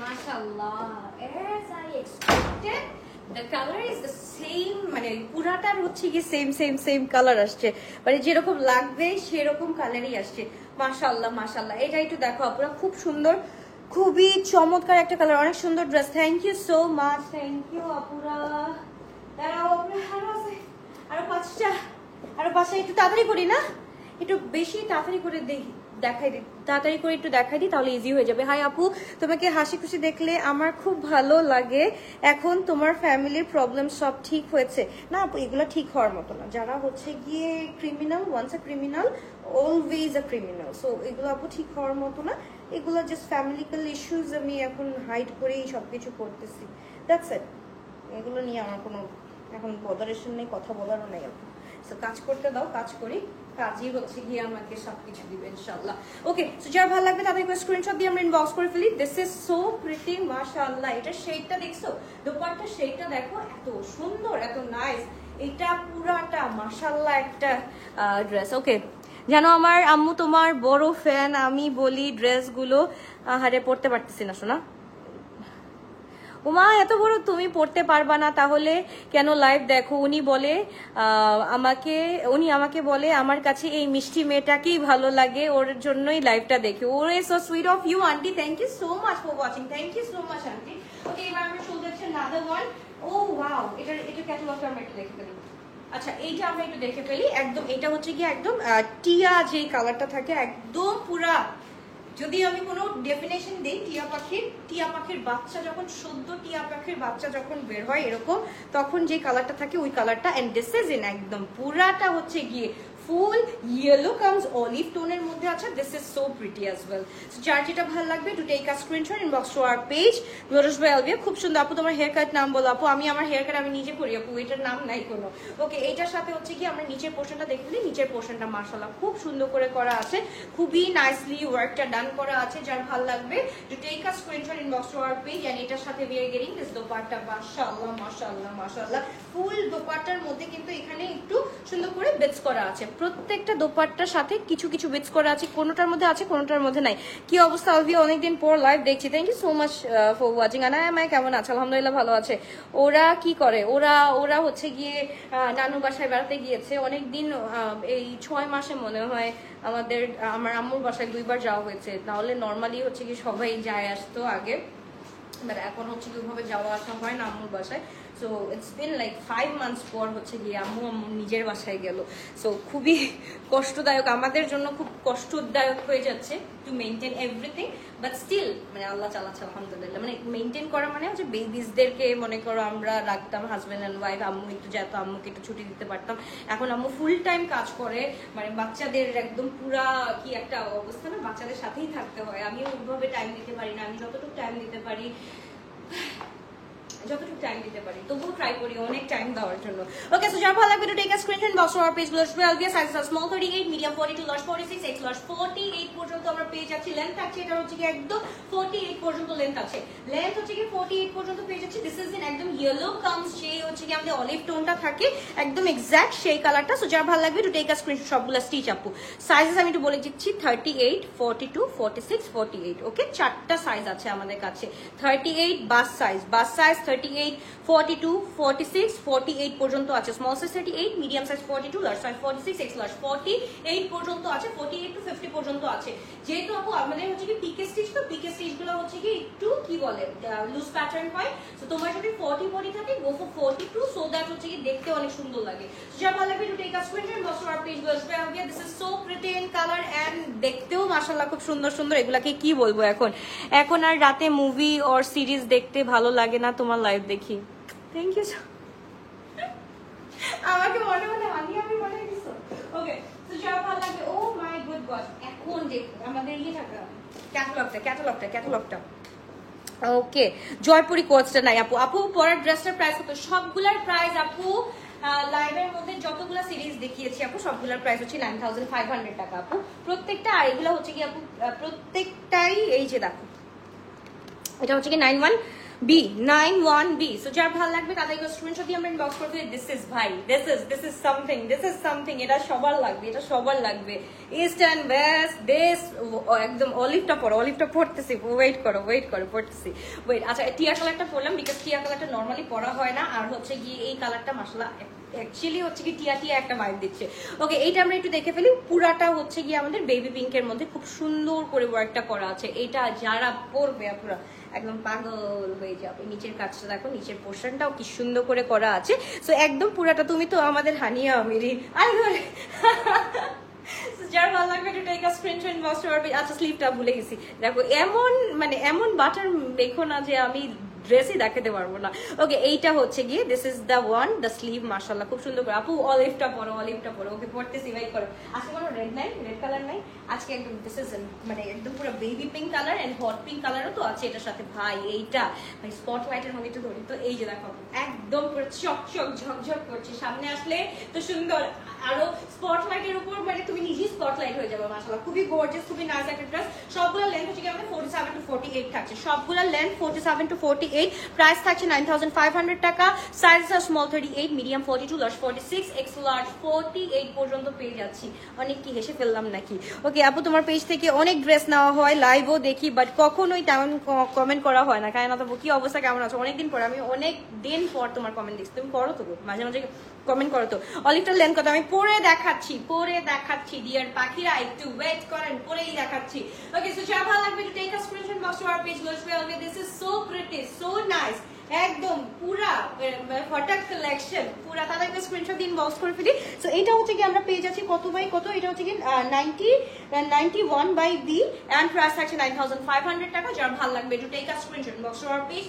Mashallah, as I expected, the color is the same, মানে পুরাটার হচ্ছে কি সেম কালার আসছে, মানে যেরকম লাগবে সেরকম কালারই আসছে। মাশাআল্লাহ মাশাআল্লাহ, এটা একটু দেখো আপুরা, খুব সুন্দর, খুবই চমৎকার একটা কালার, অনেক সুন্দর dress. Thank you so much, thank you আপুরা। দাঁড়াও আরো 5টা, আরো 5টা, একটু তাড়াতাড়ি করি না, একটু বেশি তাড়াতাড়ি করে দেখাই দিই, তাড়াতাড়ি করে একটু দেখাই দিই, তাহলে ইজি হয়ে যাবে। হাই আপু, তোমাকে হাসি খুশি দেখলে আমার খুব ভালো লাগে। এখন তোমার ফ্যামিলির প্রবলেম সব ঠিক হয়েছে? না আপু, এগুলো ঠিক হওয়ার মতো না। যারা হচ্ছে গিয়ে criminal, once a criminal always a criminal, so এগুলো আপু ঠিক হওয়ার মতো না। এগুলো জাস্ট ফ্যামিলিক্যাল ইস্যুজ, আমি এখন হাইড করেই সবকিছু করতেছি, দ্যাটস ইট। এগুলো নিয়ে আমার কোনো এখন বদারেশন নেই, কথা বলারও নেই আপু। সো কাজ করতে দাও, কাজ করি, কাজই হচ্ছে গিয়ে আমাকে সবকিছু দিবে ইনশাআল্লাহ। ওকে, সো যার ভালো লাগবে তাদের একটু স্ক্রিনশট দিয়ে আমরা ইনবক্স করে ফেলি। দিস ইজ সো প্রিটি, মাশাআল্লাহ। এটা শেডটা দেখছো, দোপাট্টার শেডটা দেখো, এত সুন্দর, এত নাইস। এটা পুরাটা মাশাআল্লাহ একটা ড্রেস। ওকে, জানো আমার আম্মু তোমার বড় ফ্যান, আমি বলি ড্রেসগুলো হারে পড়তে পারতেছি না শোনা। উমা এত বড় তুমি পড়তে পারবা না, তাহলে কেন লাইভ দেখো? উনি আমাকে বলে আমার কাছে এই মিষ্টি মেয়েটাকেই ভালো লাগে, ওর জন্যই লাইভটা দেখি। ওরে so sweet of you aunty, thank you so much for watching, thank you so much aunty. Okay, এবার আমরা চলে যাচ্ছি another one. ও ওয়াও, এটা ক্যাটালগটা আমরা একটু দেখে ফেলি। আচ্ছা, এইটা আমরা একটু দেখে ফেলি। একদম এটা হচ্ছে কি একদম টিয়া যে কালারটা থাকে, একদম পুরা, যদি আমি কোনো ডেফিনেশন দিই, টিয়া পাখির বাচ্চা যখন, সদ্য টিয়া পাখির বাচ্চা যখন বের হয় এরকম, তখন যে কালারটা থাকে ওই কালারটা। এন্ড দিস ইজ ইন একদম পুরাটা হচ্ছে গিয়ে ফুল ইয়েলো কামস অলিভ টোনের মধ্যে আছে। This is so pretty as well. যার যেটা ভালো লাগবে to take a screenshot, inbox to our page Glotus by Alvia. খুব সুন্দর আপু, তোমার হেয়ার কাট নাম বলো আপু? আমি আমার হেয়ার কাট আমি নিজে করি আপু, এটার নাম নাই কোনো। ওকে, এইটার সাথে হচ্ছে কি আমরা নিচের পোর্শনটা দেখে নিই। নিচের পোর্শনটা মাশাআল্লাহ খুব সুন্দর করে করা আছে, খুবই নাইসলি ওয়ার্কটা ডান করা আছে। যার ভালো লাগবে to take a screenshot, inbox to our page. And এটার সাথে we are getting this dupatta, মাশাআল্লাহ মাশাআল্লাহ মাশাআল্লাহ, ফুল দোপাট্টার মধ্যে কিন্তু এখানে একটু সুন্দর করে বেটস করা আছে, প্রত্যেকটা দোপাট্টার সাথে কিছু কিছু বেটস করা আছে, কোনোটার মধ্যে আছে কোনোটার মধ্যে নাই। কি অবস্থা আলভিয়া, অনেকদিন পর লাইভ দেখছি, thank you so much for watching. Anaya কেমন আছে? আলহামদুলিল্লাহ ভালো আছে। ওরা কি করে, ওরা হচ্ছে গিয়ে নানু বাসায় বেড়াতে গিয়েছে অনেকদিন, এই 6 মাসে মনে হয় আমার আম্মুর বাসায় 2বার যাওয়া হয়েছে, তাহলে নর্মালি হচ্ছে কি সবাই যায় আসতো আগে, বাট এখন হচ্ছে কি ওইভাবে যাওয়া আসা হয় না আম্মুর বাসায়। So it's been like 5 months পর হচ্ছে গিয়ে আম্মু নিজের বাসায় গেল। সো খুবই কষ্টদায়ক, আমাদের জন্য খুব কষ্টদায়ক হয়ে যাচ্ছে to maintain everything, but still মানে আল্লাহ চালাচ্ছে আলহামদুলিল্লাহ। মানে মেনটেন করা মানে হচ্ছে বেবিসদেরকে মনে করো আমরা রাখতাম হাজব্যান্ড অ্যান্ড ওয়াইফ, আম্মু একটু যেত, আম্মুকে একটু ছুটি দিতে পারতাম। এখন আম্মু ফুল টাইম কাজ করে, মানে বাচ্চাদের একদম পুরা কি একটা অবস্থা না, বাচ্চাদের সাথেই থাকতে হয়। আমিও ওইভাবে টাইম দিতে পারি না, আমি যতটুকু টাইম দিতে পারি তবুও ট্রাই করি অনেক টাইম দেওয়ার জন্য। ওকে, সো যারা ভালো লাগবে to take a screenshot, box or page গুলো twelve year size small 38, medium 42, large 46, X large 48 পর্যন্ত আমরা পেয়ে যাচ্ছি। লেন্থ আছে এটা হচ্ছে কি একদম 48 পর্যন্ত লেন্থ আছে, লেন্থ হচ্ছে কি 48 পর্যন্ত পেয়ে যাচ্ছি। দিস ইজ ইন একদম ইয়েলো কামস, সেই হচ্ছে কি আমাদের অলিভ টোনটা থাকে একদম এক্স্যাক্ট সেই কালারটা। সো যারা ভালো লাগবে টু টেক আ স্ক্রিনশট, সবগুলো স্টিচ আপু। সাইজেস আমি একটু বলে দিচ্ছি, 38, 42, 46, 48। ওকে, 4টা সাইজ আছে আমাদের কাছে। 38 বাস সাইজ 38, 42, 46, 48 পর্যন্ত আছে। Small size 38, medium size 42, large size 46, X large 48 পর্যন্ত আছে, 48 to 50 পর্যন্ত আছে। যেহেতু আপু আমাদের হচ্ছে কি পিকে স্টিচ, তো পিকে স্টিচ গুলো হচ্ছে কি একটু কি বলে লুজ প্যাটার্ন হয়। তো তোমার যদি 40 বডি থাকে গো ফর 42, সো দ্যাট হচ্ছে কি দেখতে অনেক সুন্দর লাগে। যা ভালো লাগবে to take a screenshot, box or page গুলো আসবে। This is so pretty in colour and দেখতেও মাশাআল্লাহ খুব সুন্দর সুন্দর। এগুলাকে কি বলবো, এখন আর রাতে মুভি অর সিরিজ দেখতে ভালো লাগে না, তোমার লাইভ দেখি। Thank you. আমাকে মনে মনে হানি আমি বলে দিছো। ওকে, তো যারা ভালো লাগবে, ও মাই গুড গড, এখন যে আমাদের থাকা ক্যাটালগটা ওকে, জয়পুরি কোচটা নাই আপু পরের ড্রেসটার প্রাইস কত? সবগুলার প্রাইস আপু লাইভের মধ্যে যতগুলা সিরিজ দেখিয়েছি আপু সবগুলার প্রাইস হচ্ছে 9500 টাকা আপু প্রত্যেকটা। আর এগুলো হচ্ছে কি আপু প্রত্যেকটাই এই যে দেখো, এটা হচ্ছে কি 91B। সো যার ভালো লাগবে তাদেরকে স্ক্রিনশট দিয়ে আমরা ইনবক্স করতে। দিস ইজ সামথিং, এটা সবার লাগবে, ইস্ট এন্ড ওয়েস্ট দেশ একদম। অলিভটা পড়তেছি, ওয়েট করো পড়তেছি। আচ্ছা, টিয়া কালারটা পরলাম বিকজ টিয়া কালারটা নর্মালি পরা হয় না, আর হচ্ছে গিয়ে এই কালারটা মাশাআল্লাহ অ্যাকচুয়ালি হচ্ছে কি টিয়া একটা ভাইব দিচ্ছে। ওকে, এইটা আমরা একটু দেখে ফেলি। পুরাটা হচ্ছে গিয়ে আমাদের বেবি পিঙ্কের মধ্যে খুব সুন্দর করে ওয়ার্কটা করা আছে। এটা যারা পরবে পুরা একদম পাগল হয়ে যাবে। নিচের কাজটা দেখো, নিচের পোর্শনটাও কি সুন্দর করে করা আছে। সো একদম পুরাটা, তুমি তো আমাদের হানিয়া আমিরি। যার ভালো লাগবে একটু টেক আ স্ক্রিনশট, বক্স করবে। আচ্ছা, স্লিভটা ভুলে গেছি, দেখো এমন বাটার দেখো না যে আমি ড্রেসই দেখাতে পারবো না। ওকে, এইটা হচ্ছে গিয়ে this is the one, the sleeve মাশাআল্লাহ খুব সুন্দর করে। আপু অলিভটা পরো। ওকে, পড়তেছি, ওয়েট করো। আজকে কোনো রেড কালার নাই আজকে, একদম দিস ইজ মানে একদম পুরো baby pink colour and hot pink কালারও তো আছে এটার সাথে। ভাই এইটা ভাই স্পটলাইটের মধ্যে একটু ধরি তো, এই যে দেখো একদম পুরো চকচক ঝকঝক করছে, সামনে আসলে তো সুন্দর, আরো স্পটলাইটের উপর মানে তুমি নিজেই স্পটলাইট হয়ে যাবে মাশাআল্লাহ। খুবই গর্জিয়াস, খুবই নাইস একটা ড্রেস। সবগুলো লেন্থ হচ্ছে কি আমাদের 47 to 48 থাকছে, সবগুলো লেন্থ 47 to 48। প্রাইস থাকছে 9500 টাকা। Size small 38, medium 42, large 46, X large 48 পর্যন্ত পেয়ে যাচ্ছি। অনেক কি হেসে ফেললাম নাকি? ওকে আপু, তোমার পেজ থেকে অনেক ড্রেস নেওয়া হয়, লাইভও দেখি, বাট কখনোই তেমন কমেন্ট করা হয় না। কারণ তো কি অবস্থা, কেমন আছো? অনেকদিন পর, আমি অনেক দিন পর তোমার কমেন্ট দেখছি। তুমি করো তো মাঝে মাঝে কমেন্ট করো তো। অলিভটার লেন্থ কত? আমি পরে দেখাচ্ছি ডিয়ার পাখিরা, একটু ওয়েট করেন, পরেই দেখাচ্ছি। ওকে, সো যা ভালো লাগবে to take a screenshot, box to our page well. This is so pretty, so nice, একদম পুরা ফটাক কালেকশন পুরা। তাদেরকে স্ক্রিনশট দিন, বক্স করে ফেলি। সো এটা হচ্ছে কি আমরা পেয়ে যাচ্ছি কত বাই কত, এটা হচ্ছে কি 91/B এন্ড প্রাইস থাকছে 9500 টাকা। যার ভালো লাগবে to take a screenshot, box to our page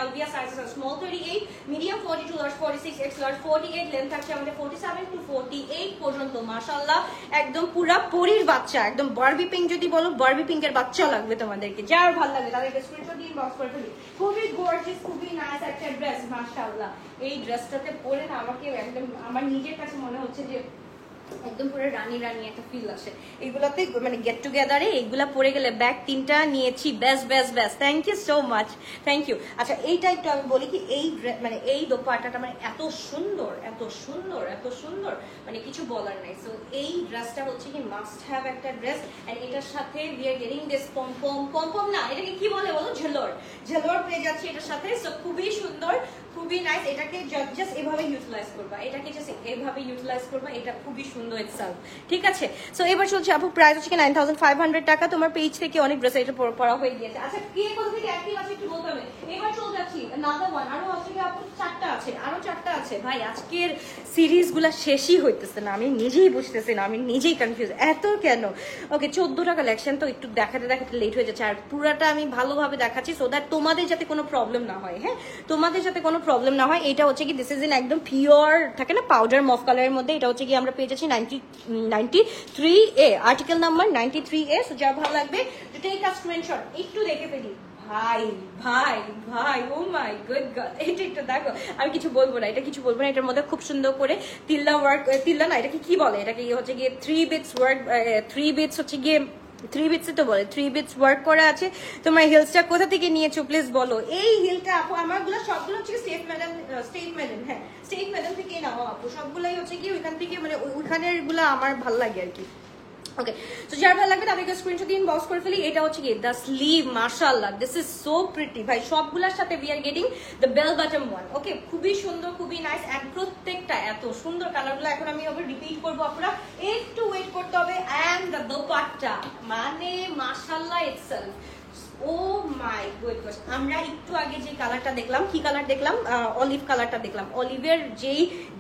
Alvia. Sizes are small 38, medium 42, large 46, X large 48। Length থাকছে আমাদের 47 to 48 পর্যন্ত। মাশাআল্লাহ একদম পুরা পরীর বাচ্চা, একদম বারবি পিঙ্ক যদি বলো, বারবি পিঙ্কের বাচ্চা লাগবে তোমাদেরকে। যার ভালো লাগবে তাদেরকে স্ক্রিনশট দিন, বক্স করে ফেলি। খুবই গর্জিয়াস, খুবই নাইস একটা ড্রেস মাশাআল্লাহ। এই ড্রেসটাতে পরে না আমাকে একদম আমার নিজের কাছে মনে হচ্ছে যে একদম পুরো রানী রানী একটা ফিল আসে এইগুলাতে, মানে গেট টুগেদারে এইগুলা পরে গেলে। ব্যাগ 3টা নিয়েছি, best best best, thank you so much, thank you. আচ্ছা এইটা একটু আমি বলি কি, এই মানে এই দোপাট্টাটা মানে এত সুন্দর এত সুন্দর এত সুন্দর, মানে কিছু বলার নাই। সো এই ড্রেসটা হচ্ছে কি মাস্ট হ্যাভ একটা ড্রেস। এন্ড এটার সাথে উই আর গেটিং দিস পম পম না, এটাকে কি বলে বলো, ঝেলর, ঝেলর পেয়ে যাচ্ছে এটার সাথে। সো খুবই সুন্দর, খুবই নাইস। এটাকে জাস্ট এভাবে ইউটিলাইজ করবা, এটাকে জাস্ট এভাবে ইউটিলাইজ করবা, এটা খুবই সুন্দর ইটসেলফ, ঠিক আছে। সো এবার চলছে আপু, প্রাইস হচ্ছে 9500 টাকা। তোমার পেজ থেকে অনেক ড্রেস এটা পড়া হয়ে গিয়েছে। আচ্ছা কে কোথা থেকে অ্যাক্টিভ আছে একটু বলতে হবে। এবার চলে যাচ্ছি নাদার ওয়ান, আরো আছে কি আপু, 4টা আছে, আরো 4টা আছে। ভাই আজকের সিরিজগুলা শেষই হইতেছে না, আমি নিজেই বুঝতেছি না, আমি নিজেই কনফিউজ, এত কেন। ওকে 14টা কালেকশন, তো একটু দেখাতে দেখাতে লেট হয়ে যাচ্ছে। আর পুরাটা আমি ভালোভাবে দেখাচ্ছি সো দ্যাট তোমাদের যাতে কোনো প্রবলেম না হয়। হ্যাঁ, তোমাদের যাতে কোনো প্রবলেম না হয়। এটা হচ্ছে কি দিস ইজ ইন একদম পিওর থাকে না পাউডার মফ কালারের মধ্যে। এটা হচ্ছে কি আমরা পেয়ে যাচ্ছি 93A, article number 93A। So যা ভালো লাগবে টেক আ স্ক্রিনশট, একটু দেখে ফেলি। ভাই ভাই ভাই, ও মাই গুড গড, এটা একটু দেখো। আমি কিছু বলবো না, এটা কিছু বলবো না। এটার মধ্যে খুব সুন্দর করে তিল্লা ওয়ার্ক, তিল্লা না এটাকে কি বলে, এটাকে হচ্ছে গিয়ে 3 বিটস ওয়ার্ক, 3 বিটস হচ্ছে গিয়ে 3 বিটস তো বলে, 3 বিটস ওয়ার্ক করা আছে। তোমার হিলসটা কোথা থেকে নিয়েছো প্লিজ বলো। এই হিলটা আপু আমারগুলো সবগুলো হচ্ছে স্টেট ম্যাডাম, হ্যাঁ স্টেট ম্যাডাম থেকে নাও আপু, সবগুলাই হচ্ছে কি ওইখান থেকে, মানে ওইখানের গুলো আমার ভালো লাগে আর কি। ওকে, তো যার ভালো লাগবে তাদেরকে স্ক্রিনশট দিয়ে ইনবক্স করে ফেলি। এটা হচ্ছে কি দ্য স্লিভ, মাশাআল্লাহ দিস ইজ সো প্রিটি ভাই। সবগুলোর সাথে we are getting the bell bottom one. Okay, খুবই সুন্দর, খুবই নাইস, এক প্রত্যেকটা এত সুন্দর কালারগুলো। এখন আমি আবার রিপিট করবো, আপনারা একটু ওয়েট করতে হবে। এন্ড দ্য দোপাট্টা মানে মাশাআল্লাহ ইটসেলফ, ও মাই গুডনেস। আমরা একটু আগে যে কালারটা দেখলাম, কি কালার দেখলাম, অলিভ কালারটা দেখলাম। অলিভের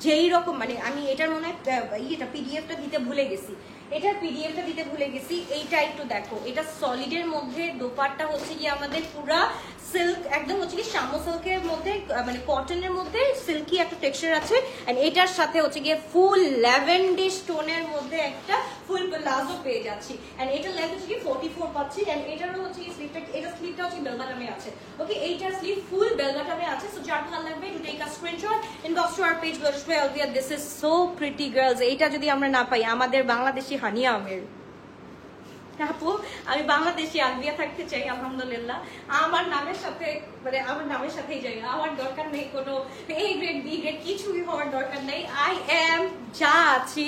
যেই রকম, মানে আমি এটার মনে হয় ইয়েটা পিডিএফটা দিতে ভুলে গেছি, এটার পিডিএফটা দিতে ভুলে গেছি। এইটা একটু দেখো, এটা সলিডের মধ্যে, দোপাট্টা হচ্ছে কি আমাদের পুরা সিল্ক, একদম হচ্ছে কি শামো সিল্কের মধ্যে, মানে কটনের মধ্যে সিল্কি একটা টেক্সচার আছে। এন্ড এটার সাথে হচ্ছে গিয়ে ফুল ল্যাভেন্ডার স্টোনের মধ্যে একটা ফুল প্লাজো পেয়ে যাচ্ছি। এন্ড এটার লেন্থ হচ্ছে কি 44 পাচ্ছি। এন্ড এটারও হচ্ছে কি স্লিভটা, এটা স্লিভটা হচ্ছে বেল বটমে আছে। ওকে, এইটার স্লিভ ফুল বেল বটমে আছে। সো যার ভালো লাগবে to take a screenshot, inbox to our page, this is so pretty girls. এইটা যদি আমরা না পাই, আমাদের বাংলাদেশি হানিয়া আমের আপু, আমি বাংলাদেশি আলবিয়া থাকতে চাই আলহামদুলিল্লাহ। আমার নামের সাথে, মানে আমার নামের সাথেই যাই, আমার দরকার নেই কোনো এ গ্রেড বি গ্রেড, কিছুই হওয়ার দরকার নেই। আই এম যা আছি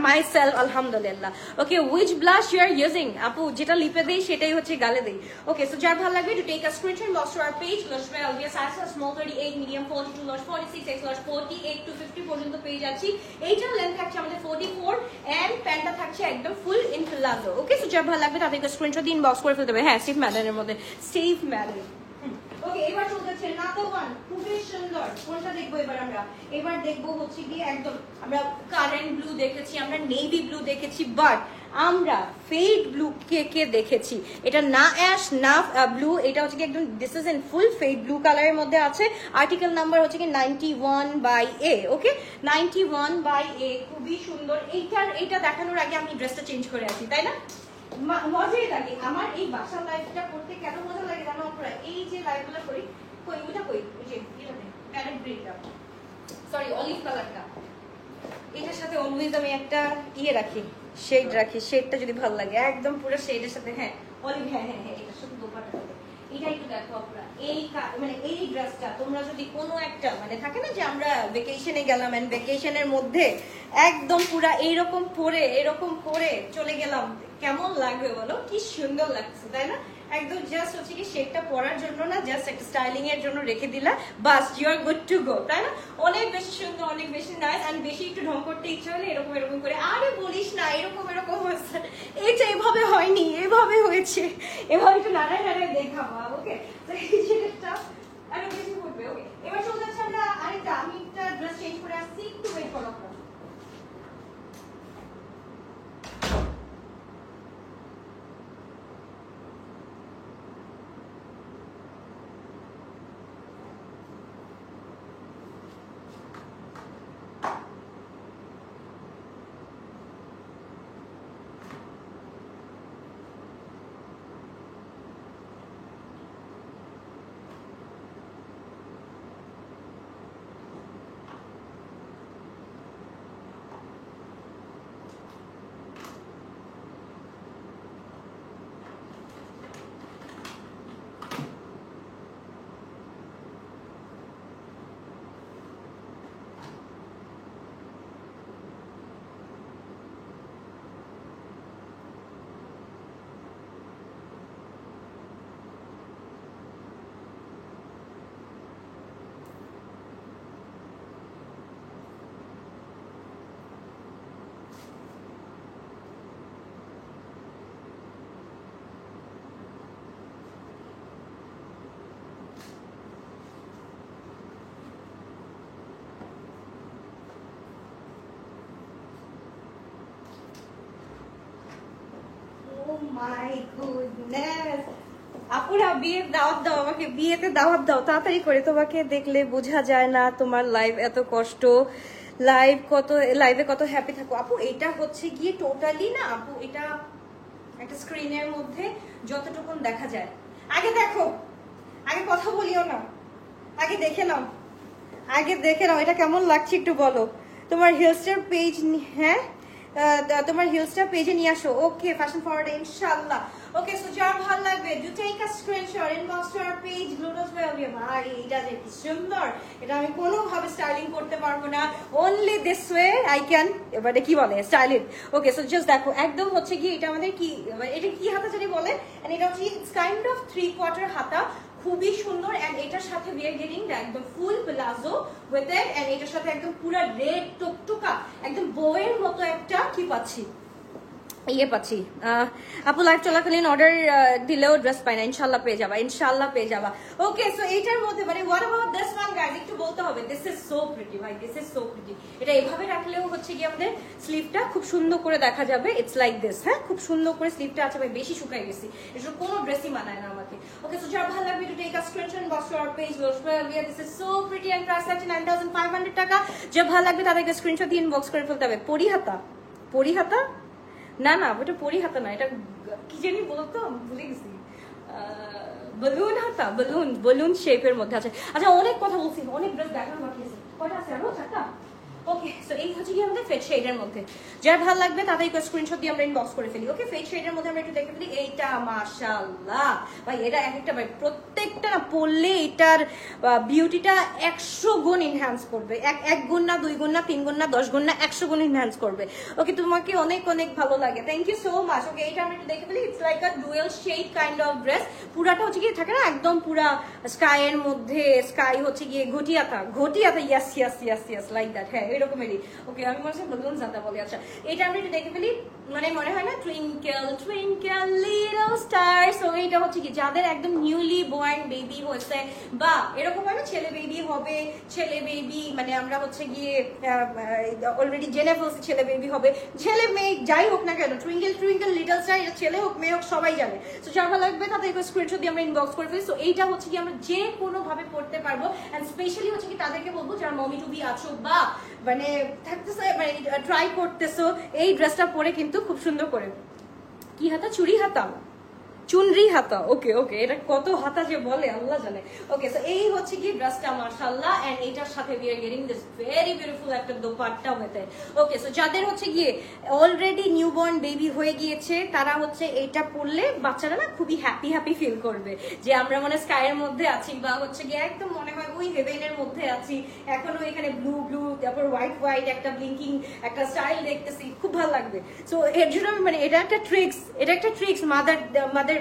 myself alhamdulillah. Okay, which blush you are using আপু, যেটা লিপে দেই সেটাই হচ্ছে গালে দেই। ওকে, সো যার ভালো লাগবে to take a screenshot, box to our page, large well, we are size small 38, medium 42, large 46, x large 48 to 50 পর্যন্ত পেয়ে যাচ্ছি। এইটার লেন্থ থাকছে আমাদের 44 এন্ড প্যান্টটা থাকছে একদম full in palazzo. Okay, so যার ভালো লাগবে তাদেরকে স্ক্রিনশট দিয়ে ইনবক্স করে ফেলতে হবে। হ্যাঁ, সেফ ম্যাডারের মধ্যে, সেফ ম্যাডার। ওকে, এবার চলে যাচ্ছে নাতো ওয়ান, খুবই সুন্দর। কোনটা দেখবো এবার আমরা? এবার দেখবো হচ্ছে গিয়ে একদম, আমরা কারেন্ট ব্লু দেখেছি, আমরা নেভি ব্লু দেখেছি, বাট আমরা ফেড ব্লু কে দেখেছি। এটা না অ্যাশ না ব্লু, এটা হচ্ছে কি একদম this is in full fade blue কালারের মধ্যে আছে। আর্টিকেল নাম্বার হচ্ছে কি 91/A। ওকে, 91/A, খুবই সুন্দর। এইটা দেখানোর আগে আমি ড্রেসটা চেঞ্জ করে আসি, তাই না? মজাই লাগে আমার এই বাসার লাইফটা করতে, কেন মজা লাগে জানো আপনারা? এই যে লাইফগুলো করি, কই ওটা কই, ওই যে এটাতে প্যারেট গ্রিনটা, সরি অলিভ কালারটা, এটার সাথে অলওয়েজ আমি একটা ইয়ে রাখি, শেড রাখি। শেডটা যদি ভালো লাগে একদম পুরো শেডের সাথে, হ্যাঁ অলিভ, হ্যাঁ হ্যাঁ হ্যাঁ, এটার সাথে দোপাট্টা হবে। এটা একটু দেখো আপনারা, এই মানে এই ড্রেসটা তোমরা যদি কোনো একটা, মানে থাকে না যে আমরা ভেকেশনে গেলাম এন্ড ভেকেশনের মধ্যে একদম পুরা এইরকম পরে চলে গেলাম, কেমন লাগবে বলো? কি সুন্দর লাগছে, তাই না? একদম জাস্ট হচ্ছে কি শেডটা পরার জন্য না, জাস্ট একটা স্টাইলিং এর জন্য রেখে দিলা, বাস you are good to go, তাই না? অনেক বেশি সুন্দর, অনেক বেশি নাইস। এন্ড বেশি একটু ঢং করতে ইচ্ছা হলে এরকম করে, আরে বলিস না, এরকম হয়েছে, এটা এভাবে হয়নি, এভাবে হয়েছে, এভাবে একটু নাড়ায় দেখাবো। ওকে, তো এই জিনিসটা আরো বেশি করবে। ওকে, এবার চলে যাচ্ছে আমরা আরেকটা, আমি একটা ড্রেস চেঞ্জ করে আসছি, একটু ওয়েট করো আপনারা। মাই গুডনেস, আপুরা বিয়ের দাওয়াত দাও, আমাকে বিয়েতে দাওয়াত দাও তাড়াতাড়ি করে। তোমাকে দেখলে বোঝা যায় না তোমার লাইফ এত কষ্ট, লাইভে কত হ্যাপি থাকো আপু। এটা হচ্ছে গিয়ে টোটালি না আপু, এটা একটা স্ক্রিনের মধ্যে যতটুকুন দেখা যায়। আগে দেখো, আগে কথা বলিও না, আগে দেখে নাও, আগে দেখে নাও এটা কেমন লাগছে একটু বলো। তোমার হিলস্টার পেজ, হ্যাঁ তোমার হিলস্টার পেজে নিয়ে আসো। ওকে, ফ্যাশন ফরওয়ার্ড ইনশাআল্লাহ। ওকে, সো যার ভালো লাগবে to take a screenshot, inbox to our page গ্লুটাস ভ্যালি। ভাই এটা যে কি সুন্দর, এটা আমি কোনোভাবে স্টাইলিং করতে পারবো না, only this way I can, এবারে কি বলে স্টাইলিং। ওকে, সো জাস্ট দেখো একদম হচ্ছে কি এটা আমাদের কি, এটা কি হাতা জানি বলে, এন্ড এটা হচ্ছে ইটস কাইন্ড অফ 3/4 হাতা, খুবই সুন্দর। এন্ড এটার সাথে উই আর গেটিং একদম ফুল প্লাজো উইথ ইট, এন্ড এটার সাথে একদম পুরো রেড টুকটুকা একদম বউয়ের মতো একটা কি পাচ্ছি, ইয়ে পাচ্ছি। আপু লাইভ চলাকালীন অর্ডার দিলেও ড্রেস পাই না, ইনশাল্লাহ পেয়ে যাবা, ইনশাল্লাহ পেয়ে যাবা। ওকে, সো এইটার মধ্যে মানে what about this one guys, একটু বলতে হবে দিস ইজ সো প্রিটি ভাই, দিস ইজ সো প্রিটি। এটা এভাবে রাখলেও হচ্ছে কি আমাদের স্লিভটা খুব সুন্দর করে দেখা যাবে, ইটস লাইক দিস। হ্যাঁ, খুব সুন্দর করে স্লিভটা আছে ভাই, বেশি শুকাই গেছি, এটা কোনো ড্রেসই মানায় না আমাকে। ওকে, সো যার ভালো লাগবে to take a screenshot, box to our page this is so pretty and price আছে 9500 টাকা। যে ভালো লাগবে তাদেরকে স্ক্রিনশট দিয়ে ইনবক্স করে ফেলতে হবে। পরিহাতা, পরিহাতা না না, ওটা পরিহাতা না, এটা কি জানি বলতো ভুলে গেছি, বেলুন হাতা, বেলুন বেলুন শেপের মধ্যে আছে। আচ্ছা অনেক কথা বলছি, অনেক ড্রেস দেখানো বাকি আছে, কয়টা আছে আরো? 4টা। ওকে, সো এই হচ্ছে কি আমাদের ফেড শেডের মধ্যে, যার ভালো লাগবে তাদেরকে স্ক্রিনশট দিয়ে আমরা ইনবক্স করে ফেলি। ওকে, ফেড শেডের মধ্যে আমরা একটু দেখে ফেলি। এইটা মাশাআল্লাহ ভাই, এটা এক একটা ভাই প্রত্যেকটা না পরলে এটার বিউটিটা 100 গুণ এনহ্যান্স করবে, এক গুণ না, 2 গুণ না, 3 গুণ না, 10 গুণ না, 100 গুণ এনহ্যান্স করবে। ওকে, তোমাকে অনেক অনেক ভালো লাগে, thank you so much. Okay, এটা আমরা একটু দেখে ফেলি। It's like a dual shade kind of dress, পুরাটা হচ্ছে কি থাকে না একদম পুরা স্কাইয়ের মধ্যে, স্কাই হচ্ছে গিয়ে ঘটিয়াতা, ঘটিয়াতা, ইয়াস ইয়াস ইয়াস ইয়াস লাইক দ্যাট, হ্যাঁ এরকমেরই। ওকে, আমি মনে হচ্ছে বেলুন জাতা বলি। আচ্ছা, এটা আমরা একটু দেখে ফেলি। মানে মনে হয় না twinkle twinkle little star. So এইটা হচ্ছে কি যাদের একদম নিউলি বর্ন বেবি হয়েছে, বা এরকম হয় না ছেলে বেবি হবে, ছেলে বেবি মানে আমরা হচ্ছে গিয়ে অলরেডি জেনে ফেলছি ছেলে বেবি হবে, ছেলে মেয়ে যাই হোক না কেন, টুইঙ্কেল টুইঙ্কেল লিটল স্টার এটা ছেলে হোক মেয়ে হোক সবাই জানে। সো যার ভালো লাগবে তাদেরকে স্ক্রিনশট দিয়ে আমরা ইনবক্স করে ফেলি। সো এইটা হচ্ছে কি আমরা যে কোনো ভাবে পড়তে পারবো, এন্ড স্পেশালি হচ্ছে কি তাদেরকে বলবো যারা মমি টু বি আছো বা মানে থাকতেছে মানে ট্রাই করতেছো, এই ড্রেসটা পরে কিন্তু খুব সুন্দর করে। কি হাতা? চুরি হাতা, চুনরি হাতা। ওকে ওকে, এটা কত হাতা যে বলে আল্লাহ জানে। ওকে, সো এই হচ্ছে কি ড্রেসটা মাশাআল্লাহ, এন্ড এটার সাথে we are getting this very beautiful একটা dupatta with it. Okay, so যাদের হচ্ছে গিয়ে অলরেডি নিউবর্ন বেবি হয়ে গিয়েছে তারা হচ্ছে এটা পরলে বাচ্চারা না খুবই হ্যাপি হ্যাপি ফিল করবে, যে আমরা মানে স্কাইয়ের মধ্যে আছি, বা হচ্ছে গিয়ে একদম মনে হয় ওই হেভেনের মধ্যে আছি, এখনো এখানে ব্লু ব্লু তারপর হোয়াইট হোয়াইট একটা ব্লিঙ্কিং একটা স্টাইল দেখতেছি, খুব ভালো লাগবে। সো এর জন্য মানে এটা একটা ট্রিক্স, এটা একটা ট্রিক্স মাদার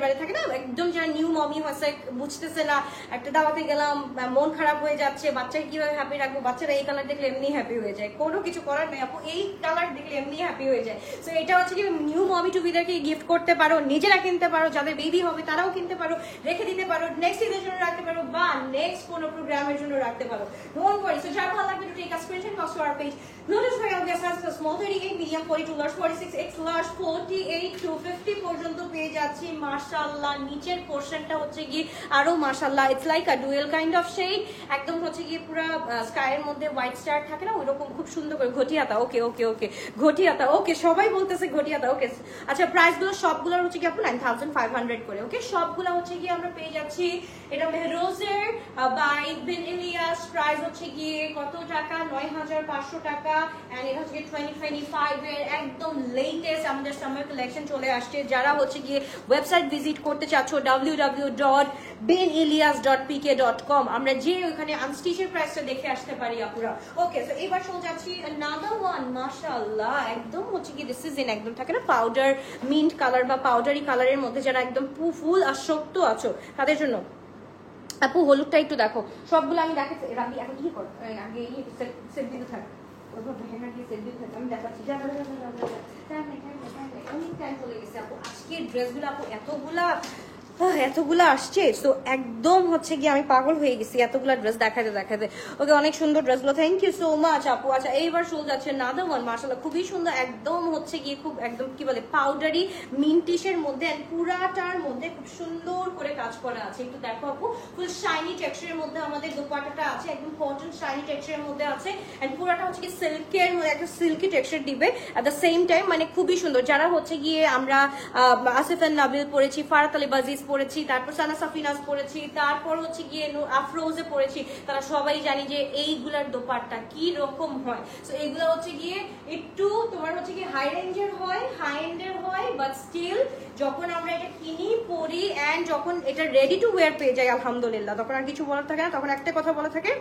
মানে থাকে না একদম যারা নিউ মমি হয়েছে বুঝতেছে না, একটা দাওয়াতে গেলাম মন খারাপ হয়ে যাচ্ছে, বাচ্চাকে কিভাবে হ্যাপি রাখবো, বাচ্চারা এই কালার দেখলে এমনি হ্যাপি হয়ে যায়, কোনো কিছু করার নেই আপু, এই কালার দেখলে এমনি হ্যাপি হয়ে যায়। সো এটা হচ্ছে কি নিউ মমি টু বিদেরকে গিফট করতে পারো, নিজেরা কিনতে পারো, যাদের বেবি হবে তারাও কিনতে পারো, রেখে দিতে পারো, নেক্সট ঈদের জন্য রাখতে পারো, বা নেক্সট কোনো প্রোগ্রামের জন্য রাখতে পারো। Don't worry. সো যার ভালো লাগবে to take a screenshot, box to our page. Notice ভাই আমাদের size small 38, medium 42, large 46, X large 48 to 50 পর্যন্ত পেয়ে যাচ্ছি মাশাআল্লাহ। নিচের পোরশনটা হচ্ছে কি আরো মাশাআল্লাহ, it's like a dual kind of shade, একদম হচ্ছে কি পুরো স্কাইয়ের মধ্যে হোয়াইট স্টার থাকে না ওইরকম খুব সুন্দর করে ঘটিয়াতা। ওকে ওকে ওকে, ঘটিয়াতা। ওকে, সবাই বলতেছে ঘটিয়াতা। ওকে, আচ্ছা প্রাইসগুলো সবগুলোর হচ্ছে কি আপু 9500 করে। ওকে, সবগুলো হচ্ছে কি আমরা পেয়ে যাচ্ছি, এটা মেহরোজের বাই বিন ইলিয়াস, প্রাইস হচ্ছে গিয়ে কত টাকা? 9500 টাকা। এন্ড এটা হচ্ছে 2025 এর একদম লেটেস্ট আমাদের সামার কালেকশন চলে আসছে। যারা হচ্ছে গিয়ে ওয়েবসাইট ভিজিট করতে চাচ্ছ www.binilias.pk.com, আমরা যে ওখানে আনস্টিচের প্রাইসটা দেখে আসতে পারি আপুরা। ওকে, সো এবার চলে যাচ্ছি another one মাশাআল্লাহ, একদম হচ্ছে কি দিস ইজ ইন একদম থাকে না পাউডার মিন্ট কালার বা পাউডারি কালারের মধ্যে, যারা একদম ফুল আসক্ত আছো তাদের জন্য। আপু হলুদটা একটু দেখো, সবগুলো আমি দেখাচ্ছি, রাখি এখন কি করো আগে সেট দিতে থাক, আমি দেখাচ্ছি। অনেক টাইম চলে গেছে আপু, আজকের ড্রেসগুলো আপু এতগুলা এতগুলো আসছে, তো একদম হচ্ছে গিয়ে আমি পাগল হয়ে গেছি এতগুলো ড্রেস দেখাতে দেখাতে। ওকে, অনেক সুন্দর ড্রেসগুলো, থ্যাংক ইউ সো মাচ আপু। আচ্ছা এইবার শোল যাচ্ছে নাদার ওয়ান, মাশাআল্লাহ খুবই সুন্দর, একদম হচ্ছে গিয়ে খুব একদম কি বলে পাউডারি মিন্টিশের মধ্যে, পুরাটার মধ্যে খুব সুন্দর করে কাজ করা আছে। একটু দেখো আপু, ফুল শাইনি টেক্সচারের মধ্যে আমাদের দোপাট্টাটা আছে, একদম কটন শাইনি টেক্সচারের মধ্যে আছে, এন্ড পুরাটা হচ্ছে কি সিল্কের মধ্যে একটা সিল্কি টেক্সচার দিবে এট দ্য সেম টাইম, মানে খুবই সুন্দর। যারা হচ্ছে গিয়ে আমরা আসিফ এন্ড নাবিল পড়েছি, ফারাত আলী বাজিজ পড়েছি, তারপর সানা সাফিনাজ পড়েছি, তারপর হচ্ছে গিয়ে আফরোজে পড়েছি, তারা সবাই জানি যে এইগুলার দোপাট্টা কি রকম হয়। সো এইগুলো হচ্ছে গিয়ে একটু তোমার হচ্ছে গিয়ে হাই রেঞ্জের হয়, হাই এন্ডের হয়, বাট স্টিল যখন আমরা এটা কিনি পরি এন্ড যখন এটা রেডি টু ওয়্যার পেয়ে যাই আলহামদুলিল্লাহ, তখন আর কিছু বলার থাকে না, তখন একটা কথা বলা থাকে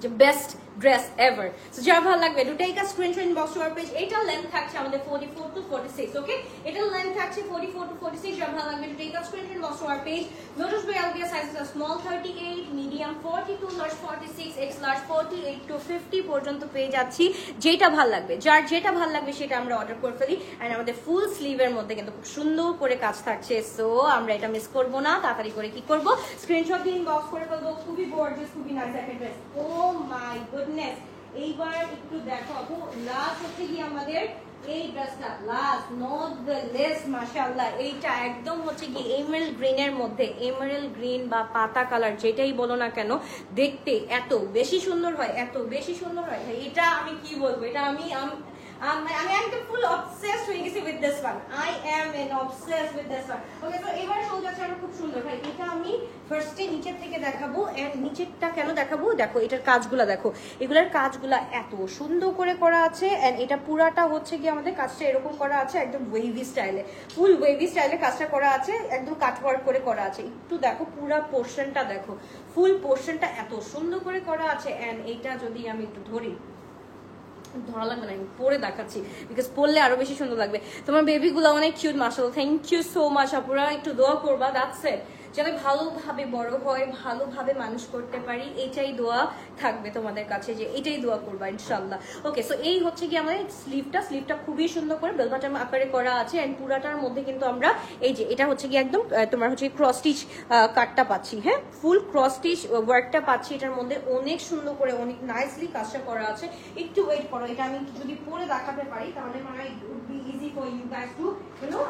যে বেস্ট ড্রেস এভার। সো যার ভালো লাগবে to take a screenshot inbox to our page. এটার লেন্থ থাকছে আমাদের 44 to 46, ওকে, এটার লেন্থ থাকছে 44 to 46। যার ভালো লাগবে to take a screenshot inbox to our page. Notice by আলবিয়া sizes are small 38, medium 42, large 46, X large 48 to 50 পর্যন্ত পেয়ে যাচ্ছি। যেটা ভালো লাগবে, যার যেটা ভালো লাগবে সেটা আমরা অর্ডার করে ফেলি। এন্ড আমাদের ফুল স্লিভের মধ্যে কিন্তু খুব সুন্দর করে কাজ থাকছে, সো আমরা এটা মিস করব না। তাড়াতাড়ি করে কি করব, স্ক্রিনশট দিয়ে ইনবক্স করে ফেলবো। খুবই গর্জিয়াস, খুবই নাইস একটা ড্রেস। ও মাই গুডনেস, এইবার একটু দেখো আপু, লাস্ট হচ্ছে কি আমাদের এই ড্রেসটা, লাস্ট নট দ্য লেস, মাশাআল্লাহ এইটা একদম হচ্ছে কি এমারেল্ড গ্রিনের মধ্যে, এমারেল্ড গ্রিন বা পাতা কালার যেটাই বলো না কেন, দেখতে এত বেশি সুন্দর হয়, এত বেশি সুন্দর হয়। এটা আমি কি বলবো, এটা আমি একদম ফুল অবসেসড হয়ে গেছি with this one. I am an obsessed with this one. Okay, তো এবার শোল যাচ্ছে আরো খুব সুন্দর ভাই। এটা আমি ফার্স্টে নিচের থেকে দেখাবো, এন্ড নিচেরটা কেন দেখাবো, দেখো এটার কাজগুলা দেখো, এগুলার কাজগুলা এত সুন্দর করে করা আছে। এন্ড এটা পুরাটা হচ্ছে কি আমাদের কাজটা এরকম করা আছে, একদম ওয়েভি স্টাইলে, ফুল ওয়েভি স্টাইলে কাজটা করা আছে, একদম কাটওয়ার্ক করে করা আছে। একটু দেখো পুরা পোর্শনটা দেখো, ফুল পোর্শনটা এত সুন্দর করে করা আছে। এন্ড এইটা যদি আমি একটু ধরি, ধরা লাগবে না, আমি পরে দেখাচ্ছি, বিকজ পরলে আরো বেশি সুন্দর লাগবে। তোমার বেবিগুলো অনেক কিউট, মাশাআল্লাহ, থ্যাংক ইউ সো মাচ আপুরা। একটু দোয়া করবা, দ্যাটস ইট, যাতে ভালোভাবে বড় হয়, ভালোভাবে মানুষ করতে পারি, এটাই দোয়া থাকবে তোমাদের কাছে, যে এটাই দোয়া করবা ইনশাআল্লাহ। ওকে, সো এই হচ্ছে কি আমাদের স্লিভটা খুবই সুন্দর করে বেল বাটন আকারে করা আছে। এন্ড পুরাটার মধ্যে কিন্তু আমরা এই যে এটা হচ্ছে কি একদম তোমার হচ্ছে ক্রস স্টিচ কাটটা পাচ্ছি, হ্যাঁ, ফুল ক্রস স্টিচ ওয়ার্কটা পাচ্ছি এটার মধ্যে, অনেক সুন্দর করে, অনেক নাইসলি কাজটা করা আছে। একটু ওয়েট করো, এটা আমি যদি পরে দেখাতে পারি তাহলে মানে it would be easy for you guys to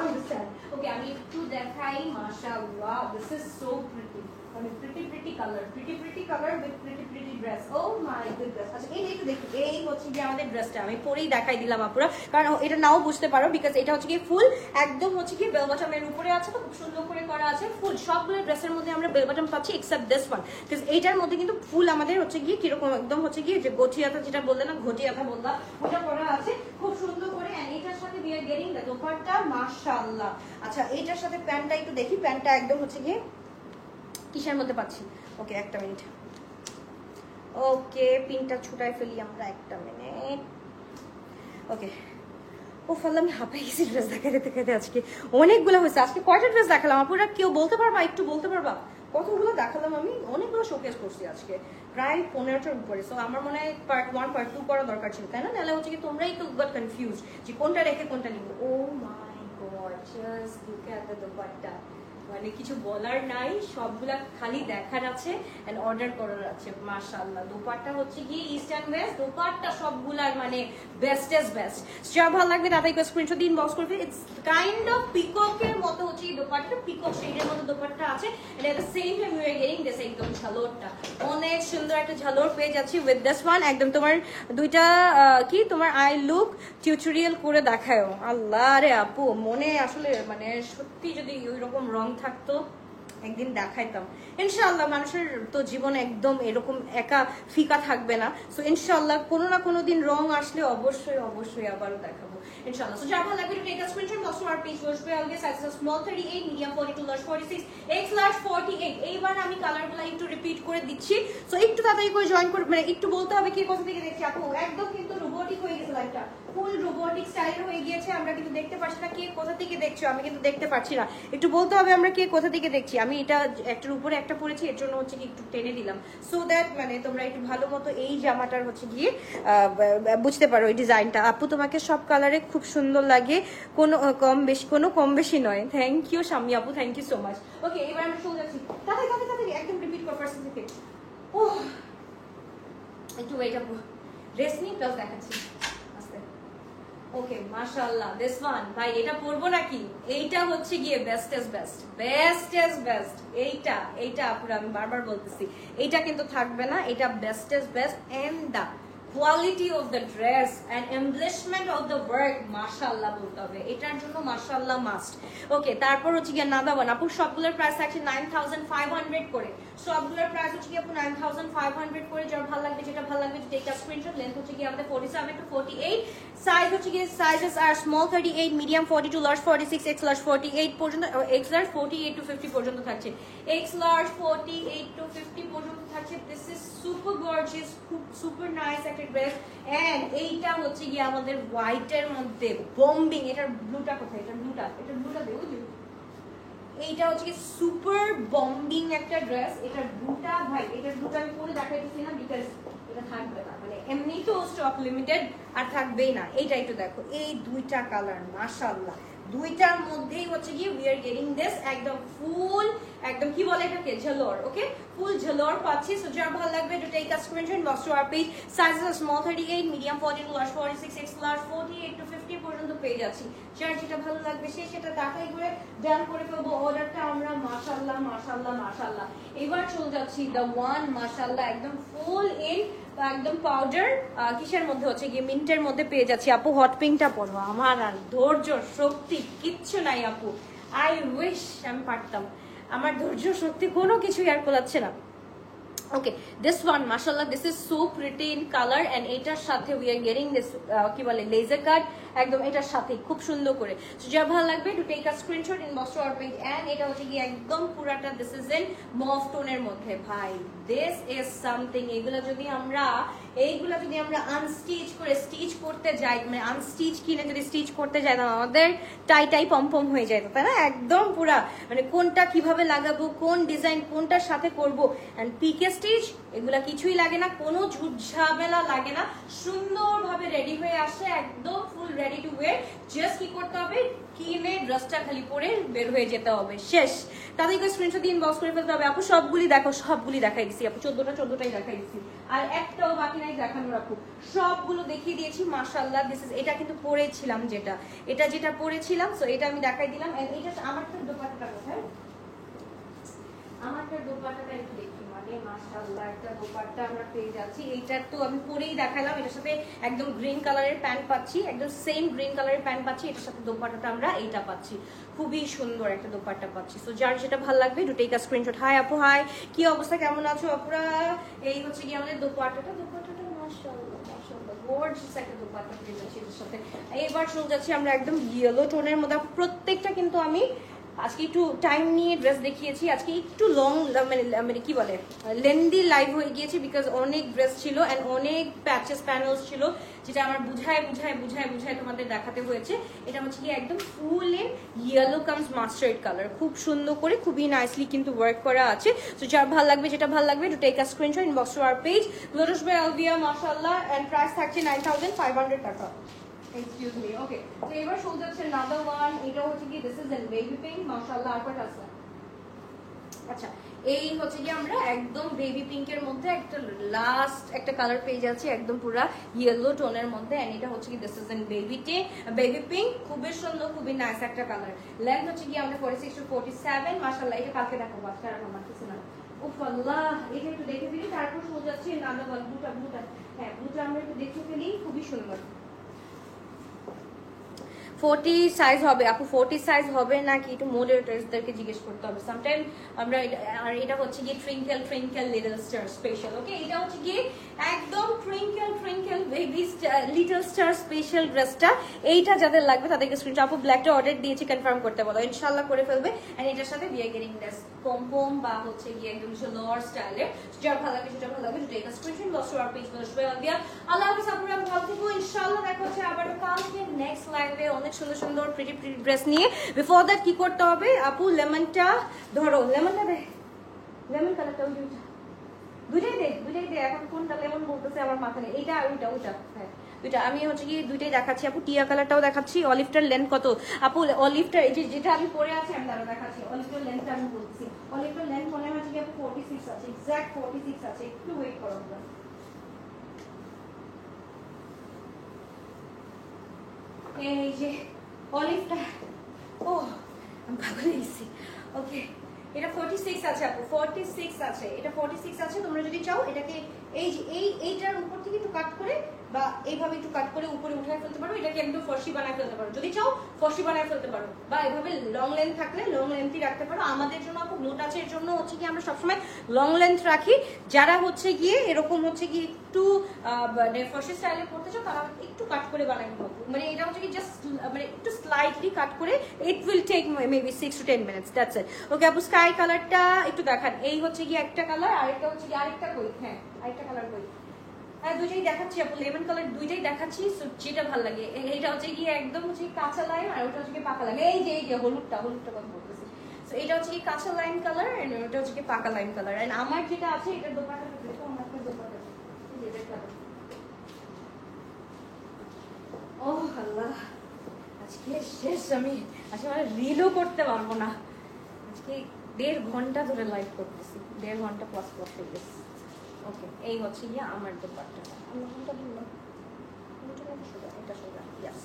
understand. Okay, আমি একটু দেখাই, মাশাআল্লাহ দিস ইজ সো প্রিটি, মানে pretty colour, pretty colour with pretty dress. Oh my goodness. আচ্ছা এই একটু দেখি, এই হচ্ছে কি আমাদের ড্রেসটা, আমি পরেই দেখাই দিলাম আপুরা, কারণ এটা নাও বুঝতে পারো, বিকজ এটা হচ্ছে কি ফুল একদম হচ্ছে কি বেল বটমের উপরে আছে, তো খুব সুন্দর করে করা আছে। ফুল সবগুলো ড্রেসের মধ্যে আমরা বেল বটম পাচ্ছি এক্সেপ্ট দিস ওয়ান, বিকজ এইটার মধ্যে কিন্তু ফুল আমাদের হচ্ছে গিয়ে কিরকম একদম হচ্ছে গিয়ে যে গঠিয়াতা যেটা বললে না, ঘটিয়াতা বললাম, ওটা করা আছে খুব সুন্দর করে। এন্ড এটার সাথে we are getting the dupatta, মাশাআল্লাহ। আচ্ছা এইটার সাথে প্যান্টটা একটু দেখি, প্যান্টটা একদম হচ্ছে গিয়ে কিসের মধ্যে পাচ্ছি। ওকে, একটা মিনিট, ওকে পিনটা ছুটাই ফেলি আমরা, একটা মিনিট। ওকে, ও ফাল্লা, আমি হাঁপাই গেছি ড্রেস দেখাতে দেখাতে। আজকে অনেকগুলো হয়েছে, আজকে কয়টা ড্রেস দেখালাম আপুরা, কেউ বলতে পারবা, একটু বলতে পারবা কতগুলো দেখালাম? আমি অনেকগুলো শোকেস করছি আজকে, প্রায় 15টার উপরে। সো আমার মনে হয় পার্ট 1 পার্ট 2 করা দরকার ছিল, তাই না? নাহলে হচ্ছে কি তোমরাই তো গট কনফিউজ যে কোনটা রেখে কোনটা নিব। Oh my god, just look at the dupatta, মানে কিছু বলার নাই, সবগুলা খালি দেখার আছে এন্ড অর্ডার করার আছে। মাশাআল্লাহ, দোপাট্টা হচ্ছে কি ইস্ট এন্ড ওয়েস্ট, দোপাট্টা সবগুলার মানে বেস্টেস্ট বেস্ট। যা ভালো লাগবে তাদের স্ক্রিনশট দিয়ে ইনবক্স করবে। ইটস কাইন্ড অফ পিককের মতো হচ্ছে এই দোপাট্টা, পিকক শেডের মতো দোপাট্টা আছে। And at the same time you are getting this একদম ঝালরটা, অনেক সুন্দর একটা ঝালর পেয়ে যাচ্ছি উইথ দিস ওয়ান। একদম তোমার দুইটা কি তোমার আই লুক টিউটোরিয়াল করে দেখায়। আল্লাহ রে আপু, মনে আসলে মানে সত্যি যদি ওই রকম রং থাকতো একদিন দেখাইতাম ইনশাআল্লাহ। মানুষের তো জীবন একদম এরকম একা ফিকা থাকবে না, সো ইনশাআল্লাহ কোনো না কোনো দিন রং আসলে অবশ্যই অবশ্যই আবারও দেখাবো ইনশাআল্লাহ। সো যারা লাগবে to take a screenshot box our page ওয়াশ বাই অলওয়েজ size small 38, medium 42, large 46, X large 48। এইবার আমি কালারগুলো একটু রিপিট করে দিচ্ছি, সো একটু তাড়াতাড়ি করে জয়েন করে, মানে একটু বলতে হবে কি কোথা থেকে দেখছি আপু। একদম কিন্তু রোবোটিক হয়ে গেছে লাইটটা, ফুল রোবোটিক স্টাইল হয়ে গিয়েছে। আমরা কিন্তু দেখতে পাচ্ছি না কে কোথা থেকে দেখছো, আমি কিন্তু দেখতে পাচ্ছি না, একটু বলতে হবে আমরা কে কোথা থেকে দেখছি। আমি এটা একটার উপরে একটা পরেছি, এর জন্য হচ্ছে কি একটু টেনে দিলাম, সো দ্যাট মানে তোমরা একটু ভালো মতো এই জামাটার হচ্ছে গিয়ে বুঝতে পারো এই ডিজাইনটা। আপু তোমাকে সব কালারে খুব সুন্দর লাগে, কোনো কম বেশি নয়। থ্যাংক ইউ শাম্মী আপু, থ্যাংক ইউ সো মাচ। ওকে, এবার আমরা চলে যাচ্ছি তাড়াতাড়ি একদম রিপিট কর পার্সেন্ট থেকে। ও একটু ওয়েট আপু, রেস্ট নিই প্লাস দেখাচ্ছি আস্তে। ওকে মাশাআল্লাহ, দিস ওয়ান ভাই এটা পরবো নাকি? এইটা হচ্ছে গিয়ে বেস্ট বেস্ট। এইটা আপুরা আমি বারবার বলতেছি, এইটা কিন্তু থাকবে না, এটা best and the quality of the dress and embellishment of the work মাশাআল্লাহ বলতে হবে, এটার জন্য মাশাআল্লাহ মাস্ট। ওকে, তারপর হচ্ছে গিয়ে নাদা ওয়ান আপু, সবগুলোর প্রাইস আছে 9500 করে, সবগুলোর প্রাইস হচ্ছে গিয়ে আপু 9500 করে। যার ভালো লাগবে, যেটা ভালো লাগবে টেক আ স্ক্রিনশট। লেন্থ হচ্ছে গিয়ে আমাদের 47 to 48, সাইজ হচ্ছে গিয়ে sizes are small 38, medium 42, large 46, X large 48 পর্যন্ত, এক্স লার্জ 48 to 50 পর্যন্ত থাকছে, এক্স লার্জ 48 to 50 পর্যন্ত থাকছে। দিস ইজ সুপার গর্জিয়াস, খুব সুপার নাইস একটা ড্রেস। এন্ড এইটা হচ্ছে গিয়ে আমাদের হোয়াইটের মধ্যে বম্বিং। এটার ব্লুটা কোথায়? এটা ব্লুটা দেবো। এইটা হচ্ছে সুপার বম্বিং একটা ড্রেস। এটার ব্লুটা ভাই, এটার ব্লুটা আমি পরে দেখাইতেছি না বিকজ এটা থাকবে না, মানে এমনি তো স্টক লিমিটেড আর থাকবেই না। এইটা একটু দেখো, এই দুইটা কালার মাশাআল্লাহ, দুইটার মধ্যেই হচ্ছে কি উই আর গেটিং দিস একদম ফুল, একদম কি বলে এটাকে, ঝালর। ওকে, ফুল ঝালর পাচ্ছি। সো যার ভালো লাগবে to take a screenshot, box to our page. Sizes are small 38, medium 42, large 46, X large 48 to 50 পর্যন্ত পেয়ে যাচ্ছি। যার যেটা ভালো লাগবে সে সেটা তাকাই করে ডান করে ফেলবো অর্ডারটা আমরা। মাশাআল্লাহ। এবার চলে যাচ্ছি দ্য ওয়ান, মাশাআল্লাহ একদম ফুল ইন একদম পাউডার কিসের মধ্যে হচ্ছে গিয়ে মিন্টের মধ্যে পেয়ে যাচ্ছি। আপু হট পিঙ্কটা পরো, আমার আর ধৈর্য শক্তি কিচ্ছু নাই আপু। আই উইশ আমি পারতাম, আমার ধৈর্য শক্তি কোনো কিছুই আর কোলাচ্ছে না। ওকে, দিস ওয়ান মাশাআল্লাহ, this is so pretty in colour and এটার সাথে উই আর গেটিং দিস কি বলে লেজার কাট একদম এটার সাথে খুব সুন্দর করে। সো যার ভালো লাগবে to take a screenshot, inbox to our page. And এটা হচ্ছে কি একদম পুরাটা দিস ইজ ইন মভ টোনের মধ্যে। ভাই দিস ইজ সামথিং। এইগুলা যদি আমরা আনস্টিচ করে স্টিচ করতে যাই, মানে আনস্টিচ কিনে যদি স্টিচ করতে যাই না আমাদের টাই পম হয়ে যায়, তাই না? একদম পুরা মানে কোনটা কিভাবে লাগাবো, কোন ডিজাইন কোনটার সাথে করবো, এন্ড পিকে স্টিচ এগুলা কিছুই লাগে না, কোনো ঝামেলা লাগে না, সুন্দরভাবে রেডি হয়ে আসে একদম full ready to wire. Just কি করতে হবে, কিনে ড্রেসটা খালি পরে বের হয়ে যেতে হবে, শেষ। তাদেরকে স্ক্রিনশট দিয়ে ইনবক্স করে ফেলতে হবে। আপু সবগুলি দেখো, সবগুলি দেখাই দিচ্ছি আপু, 14টাই দেখাই দিচ্ছি, আর একটাও বাকি নাই দেখানোর আপু, সবগুলো দেখিয়ে দিয়েছি মাশাআল্লাহ। দিস ইজ, এটা কিন্তু পরেছিলাম যেটা পরেছিলাম, সো এটা আমি দেখাই দিলাম। এন্ড এটা আমারটা দোপাট্টাটা কোথায়, আমারটা দোপাট্টাটা একটু দেখি, মানে মাশাআল্লাহ একটা দোপাট্টা আমরা পেয়ে যাচ্ছি। এইটার তো আমি পরেই দেখালাম, এটার সাথে একদম গ্রিন কালারের প্যান্ট পাচ্ছি, একদম সেম গ্রিন কালারের প্যান্ট পাচ্ছি, এটার সাথে দোপাট্টাটা আমরা এইটা পাচ্ছি, খুবই সুন্দর একটা দোপাট্টা পাচ্ছি। সো যার যেটা ভালো লাগবে to take a screenshot. Hi আপু, হাই, কি অবস্থা, কেমন আছো আপুরা? এই হচ্ছে কি আমাদের দোপাট্টাটা মাশাআল্লাহ গর্জিয়াস একটা দোপাট্টা পেয়ে যাচ্ছি এর সাথে। এবার চলে যাচ্ছি আমরা একদম ইয়েলো টোনের মধ্যে। প্রত্যেকটা কিন্তু আমি আজকে একটু টাইম নিয়ে ড্রেস দেখিয়েছি, আজকে একটু লং মানে কি বলে লেন্দি লাইভ হয়ে গিয়েছে বিকজ অনেক ড্রেস ছিল এন্ড অনেক প্যাচেস প্যানেলস ছিল, যেটা আমার বুঝায় তোমাদের দেখাতে হয়েছে। এটা হচ্ছে কি একদম full in yellow comes mustard colour, খুব সুন্দর করে খুবই নাইসলি কিন্তু ওয়ার্ক করা আছে। সো যার ভালো লাগবে, যেটা ভালো লাগবে to take a screenshot, inbox to our page. Lotus by Alvia মাশাআল্লাহ, এন্ড প্রাইস থাকছে 9500 টাকা। Excuse me. Okay. So এবার show যাচ্ছে another one. এটা হচ্ছে কি this is in baby pink. মাশাআল্লাহ আর কত আছে? আচ্ছা, এই হচ্ছে কি আমরা একদম বেবি পিঙ্কের মধ্যে একটা লাস্ট একটা কালার পেয়ে যাচ্ছি, একদম পুরো ইয়েলো টোনের মধ্যে। এন্ড এটা হচ্ছে কি this is in baby pink, খুবই সুন্দর, খুবই নাইস একটা কালার। লেন্থ হচ্ছে কি আমাদের 46 to 47। মাশাআল্লাহ এটা কালকে দেখো, বাচ্চা রাখা মারতেছে না। উফ আল্লাহ, এটা একটু দেখে ফেলি, তারপর show যাচ্ছে another one. ব্লুটা হ্যাঁ, ব্লুটা আমরা একটু দেখে ফেলি, খুবই সুন্দর। 40 সাইজ হবে আপু, 40 সাইজ হবে নাকি একটু মডারেটরসদেরকে জিজ্ঞেস করতে হবে সামটাইম। আমরা আর এটা হচ্ছে কি ট্রিঙ্কেল লিটল স্টার স্পেশাল। ওকে, এটা হচ্ছে কি একদম ট্রিঙ্কেল ট্রিঙ্কেল বেবি লিটল স্টার স্পেশাল ড্রেসটা এইটা যাদের লাগবে তাদেরকে স্ক্রিনশট আপু ব্ল্যাকটা অর্ডার দিয়েছি কনফার্ম করতে বলো ইনশাআল্লাহ করে ফেলবে এন্ড এটার সাথে বিয়ে গেটিং ড্রেস পম বা হচ্ছে গিয়ে একদম লোয়ার স্টাইলে যার ভালো লাগে সেটা ভালো লাগবে এটা স্ক্রিনশট লস আর পেজ বলে সবাই দিয়া আল্লাহ হাফেজ আপুরা ভালো থেকো ইনশাআল্লাহ দেখা হচ্ছে আবার কালকে নেক্সট লাইভে অনেক সুন্দর সুন্দর প্রিটি প্রিটি ড্রেস নিয়ে বিফোর দ্যাট কি করতে হবে আপু লেমনটা ধরো লেমনটা দে লেমন কালারটা দুইটাই দে এখন কোনটা লেমন বলতেছে আমার মাথা নেই এইটা ওইটা হ্যাঁ দুইটা আমি হচ্ছে কি দুইটাই দেখাচ্ছি আপু টিয়া কালারটাও দেখাচ্ছি অলিভটার লেন্থ কত আপু অলিভটার এই যেটা আমি পরে আছি আমি তারা দেখাচ্ছি অলিভটার লেন্থটা আমি বলছি অলিভটার লেন্থ মনে হচ্ছে কি আপু 46 আছে এক্স্যাক্ট 46 আছে একটু ওয়েট করো আপনারা এই যে অলিভটা ও আমি পাগল হয়ে গেছি ওকে এটা 46 আছে আপু 46 আছে এটা 46 আছে তোমরা যদি চাও এটাকে এই যে এইটার উপর থেকে একটু কাট করে বা এইভাবে একটু কাট করে উপরে উঠায় ফেলতে পারো এটাকে একদম ফর্সি বানায় ফেলতে পারো যদি চাও ফর্সি বানায় ফেলতে পারো বা এভাবে লং লেন্থ থাকলে লং লেন্থই রাখতে পারো আমাদের জন্য আপু নো টাচের জন্য হচ্ছে কি আমরা সবসময় লং লেন্থ রাখি যারা হচ্ছে গিয়ে এরকম হচ্ছে কি একটু মানে ফর্সি স্টাইলে করতে চাও তারা একটু কাট করে বানাই নেবো মানে এটা হচ্ছে কি জাস্ট মানে একটু স্লাইটলি কাট করে it will take maybe 6 to 10 minutes that's it okay আপু স্কাই কালারটা একটু দেখান এই হচ্ছে কি একটা কালার আরেকটা হচ্ছে কি আরেকটা কই হ্যাঁ আরেকটা কালার কই হ্যাঁ দুইটাই দেখাচ্ছি আপু লেমন কালার দুইটাই দেখাচ্ছি যেটা ভালো লাগে এইটা হচ্ছে কি একদম হচ্ছে কাঁচা লাইম আর ওটা হচ্ছে কি পাকা লাইম এই যে হলুদটা কথা বলতেছি সো এটা হচ্ছে কি কাঁচা লাইম কালার এন্ড ওটা হচ্ছে কি পাকা লাইম কালার এন্ড আমার যেটা আছে এটা দোপাট্টাটা দেখো আমার একটা দোপাট্টা এই যে দেখো ও আল্লাহ আজকে শেষ আমি আজকে মানে রিলও করতে পারবো না আজকে 1.5 ঘন্টা ধরে লাইভ করতেছি 1.5 ঘন্টা প্লাস হয়ে গেছে ওকে এই হচ্ছে গিয়ে আমার দোপাট্টাটা আমি কোনটা বললাম এটা সোজা yes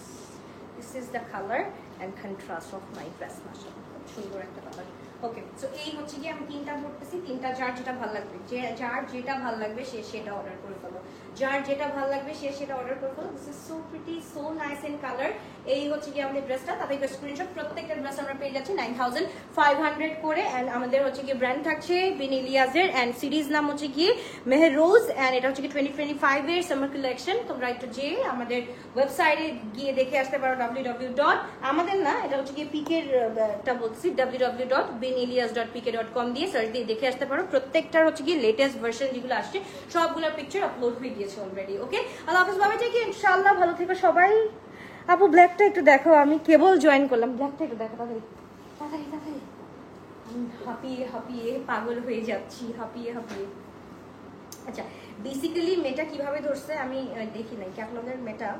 this is the colour and contrast of my dress মাশাআল্লাহ খুব সুন্দর একটা কালার ওকে সো এই হচ্ছে গিয়ে আমি তিনটা ধরতেছি তিনটা যার যেটা ভালো লাগবে যার যেটা ভালো লাগবে সে সেটা অর্ডার করে ফেলো যার যেটা ভালো লাগবে সে সেটা অর্ডার করে ফেলো this is so pretty so nice in colour এই হচ্ছে গিয়ে আমাদের ড্রেসটা তাদের স্ক্রিনশট প্রত্যেকটা ড্রেস আমরা পেয়ে যাচ্ছি 9500 করে এন্ড আমাদের হচ্ছে গিয়ে ব্র্যান্ড থাকছে বিন ইলিয়াসের এন্ড সিরিজ নাম হচ্ছে গিয়ে মেহরোজ এন্ড এটা হচ্ছে কি 2025 এর সামার কালেকশন তোমরা একটু যে আমাদের ওয়েবসাইটে গিয়ে দেখে আসতে পারো www. আমাদের না এটা হচ্ছে গিয়ে পিকের টা বলছি www.binilias.pk.com দিয়ে সার্চ দিয়ে দেখে আসতে পারো প্রত্যেকটার হচ্ছে গিয়ে লেটেস্ট ভার্সন যেগুলো আসছে সবগুলোর পিকচার আপলোড হয়ে গিয়েছে অলরেডি ওকে আল্লাহ হাফেজ বাবা থেকে ইনশাআল্লাহ ভালো থেকো সবাই আপু ব্ল্যাকটা একটু দেখো আমি কেবল জয়েন করলাম ব্ল্যাকটা একটু দেখো তাড়াতাড়ি আমি হাঁপিয়ে পাগল হয়ে যাচ্ছি হাঁপিয়ে আচ্ছা বেসিক্যালি মেটা কিভাবে ধরছে আমি দেখি নাই ক্যাটালগের মেটা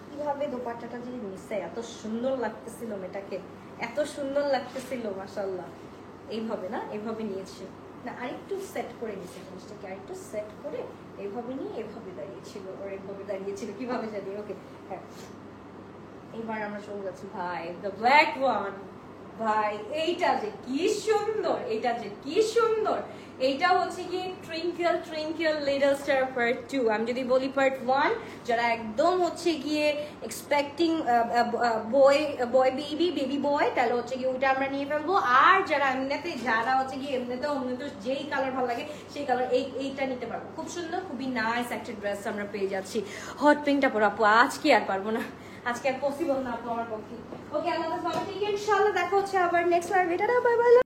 কিভাবে দোপাট্টাটা যে নিছে এত সুন্দর লাগতেছিল মেটাকে এত সুন্দর লাগতেছিল মাশাআল্লাহ এইভাবে না এইভাবে নিয়েছে না আরেকটু সেট করে নিয়েছে জিনিসটাকে আরেকটু সেট করে এইভাবে নিয়ে এভাবে দাঁড়িয়েছিল কিভাবে জানি ওকে হ্যাঁ এবার আমরা চলে যাচ্ছি ভাই দ্য ব্ল্যাক ওয়ান ভাই এইটা যে কি সুন্দর এইটা হচ্ছে কি ট্রিঙ্কেল লিটল স্টার পার্ট 2 আমি যদি বলি পার্ট 1 যারা একদম হচ্ছে গিয়ে এক্সপেক্টিং বয় বেবি বয় তাহলে হচ্ছে কি ওইটা আমরা নিয়ে ফেলবো আর যারা হচ্ছে কি এমনিতে যেই কালার ভালো লাগে সেই কালার এইটা নিতে পারবো খুব সুন্দর খুবই নাইস একটা ড্রেস আমরা পেয়ে যাচ্ছি হট পিঙ্কটা পরা আপু আজকে আর পারবো না আজকে আর পসিবল না আপু আমার পক্ষে ওকে আল্লাহ হাফেজ বাবা ঠিক ইনশাআল্লাহ দেখা হচ্ছে আবার নেক্সট লাইভ এটা বাই বাই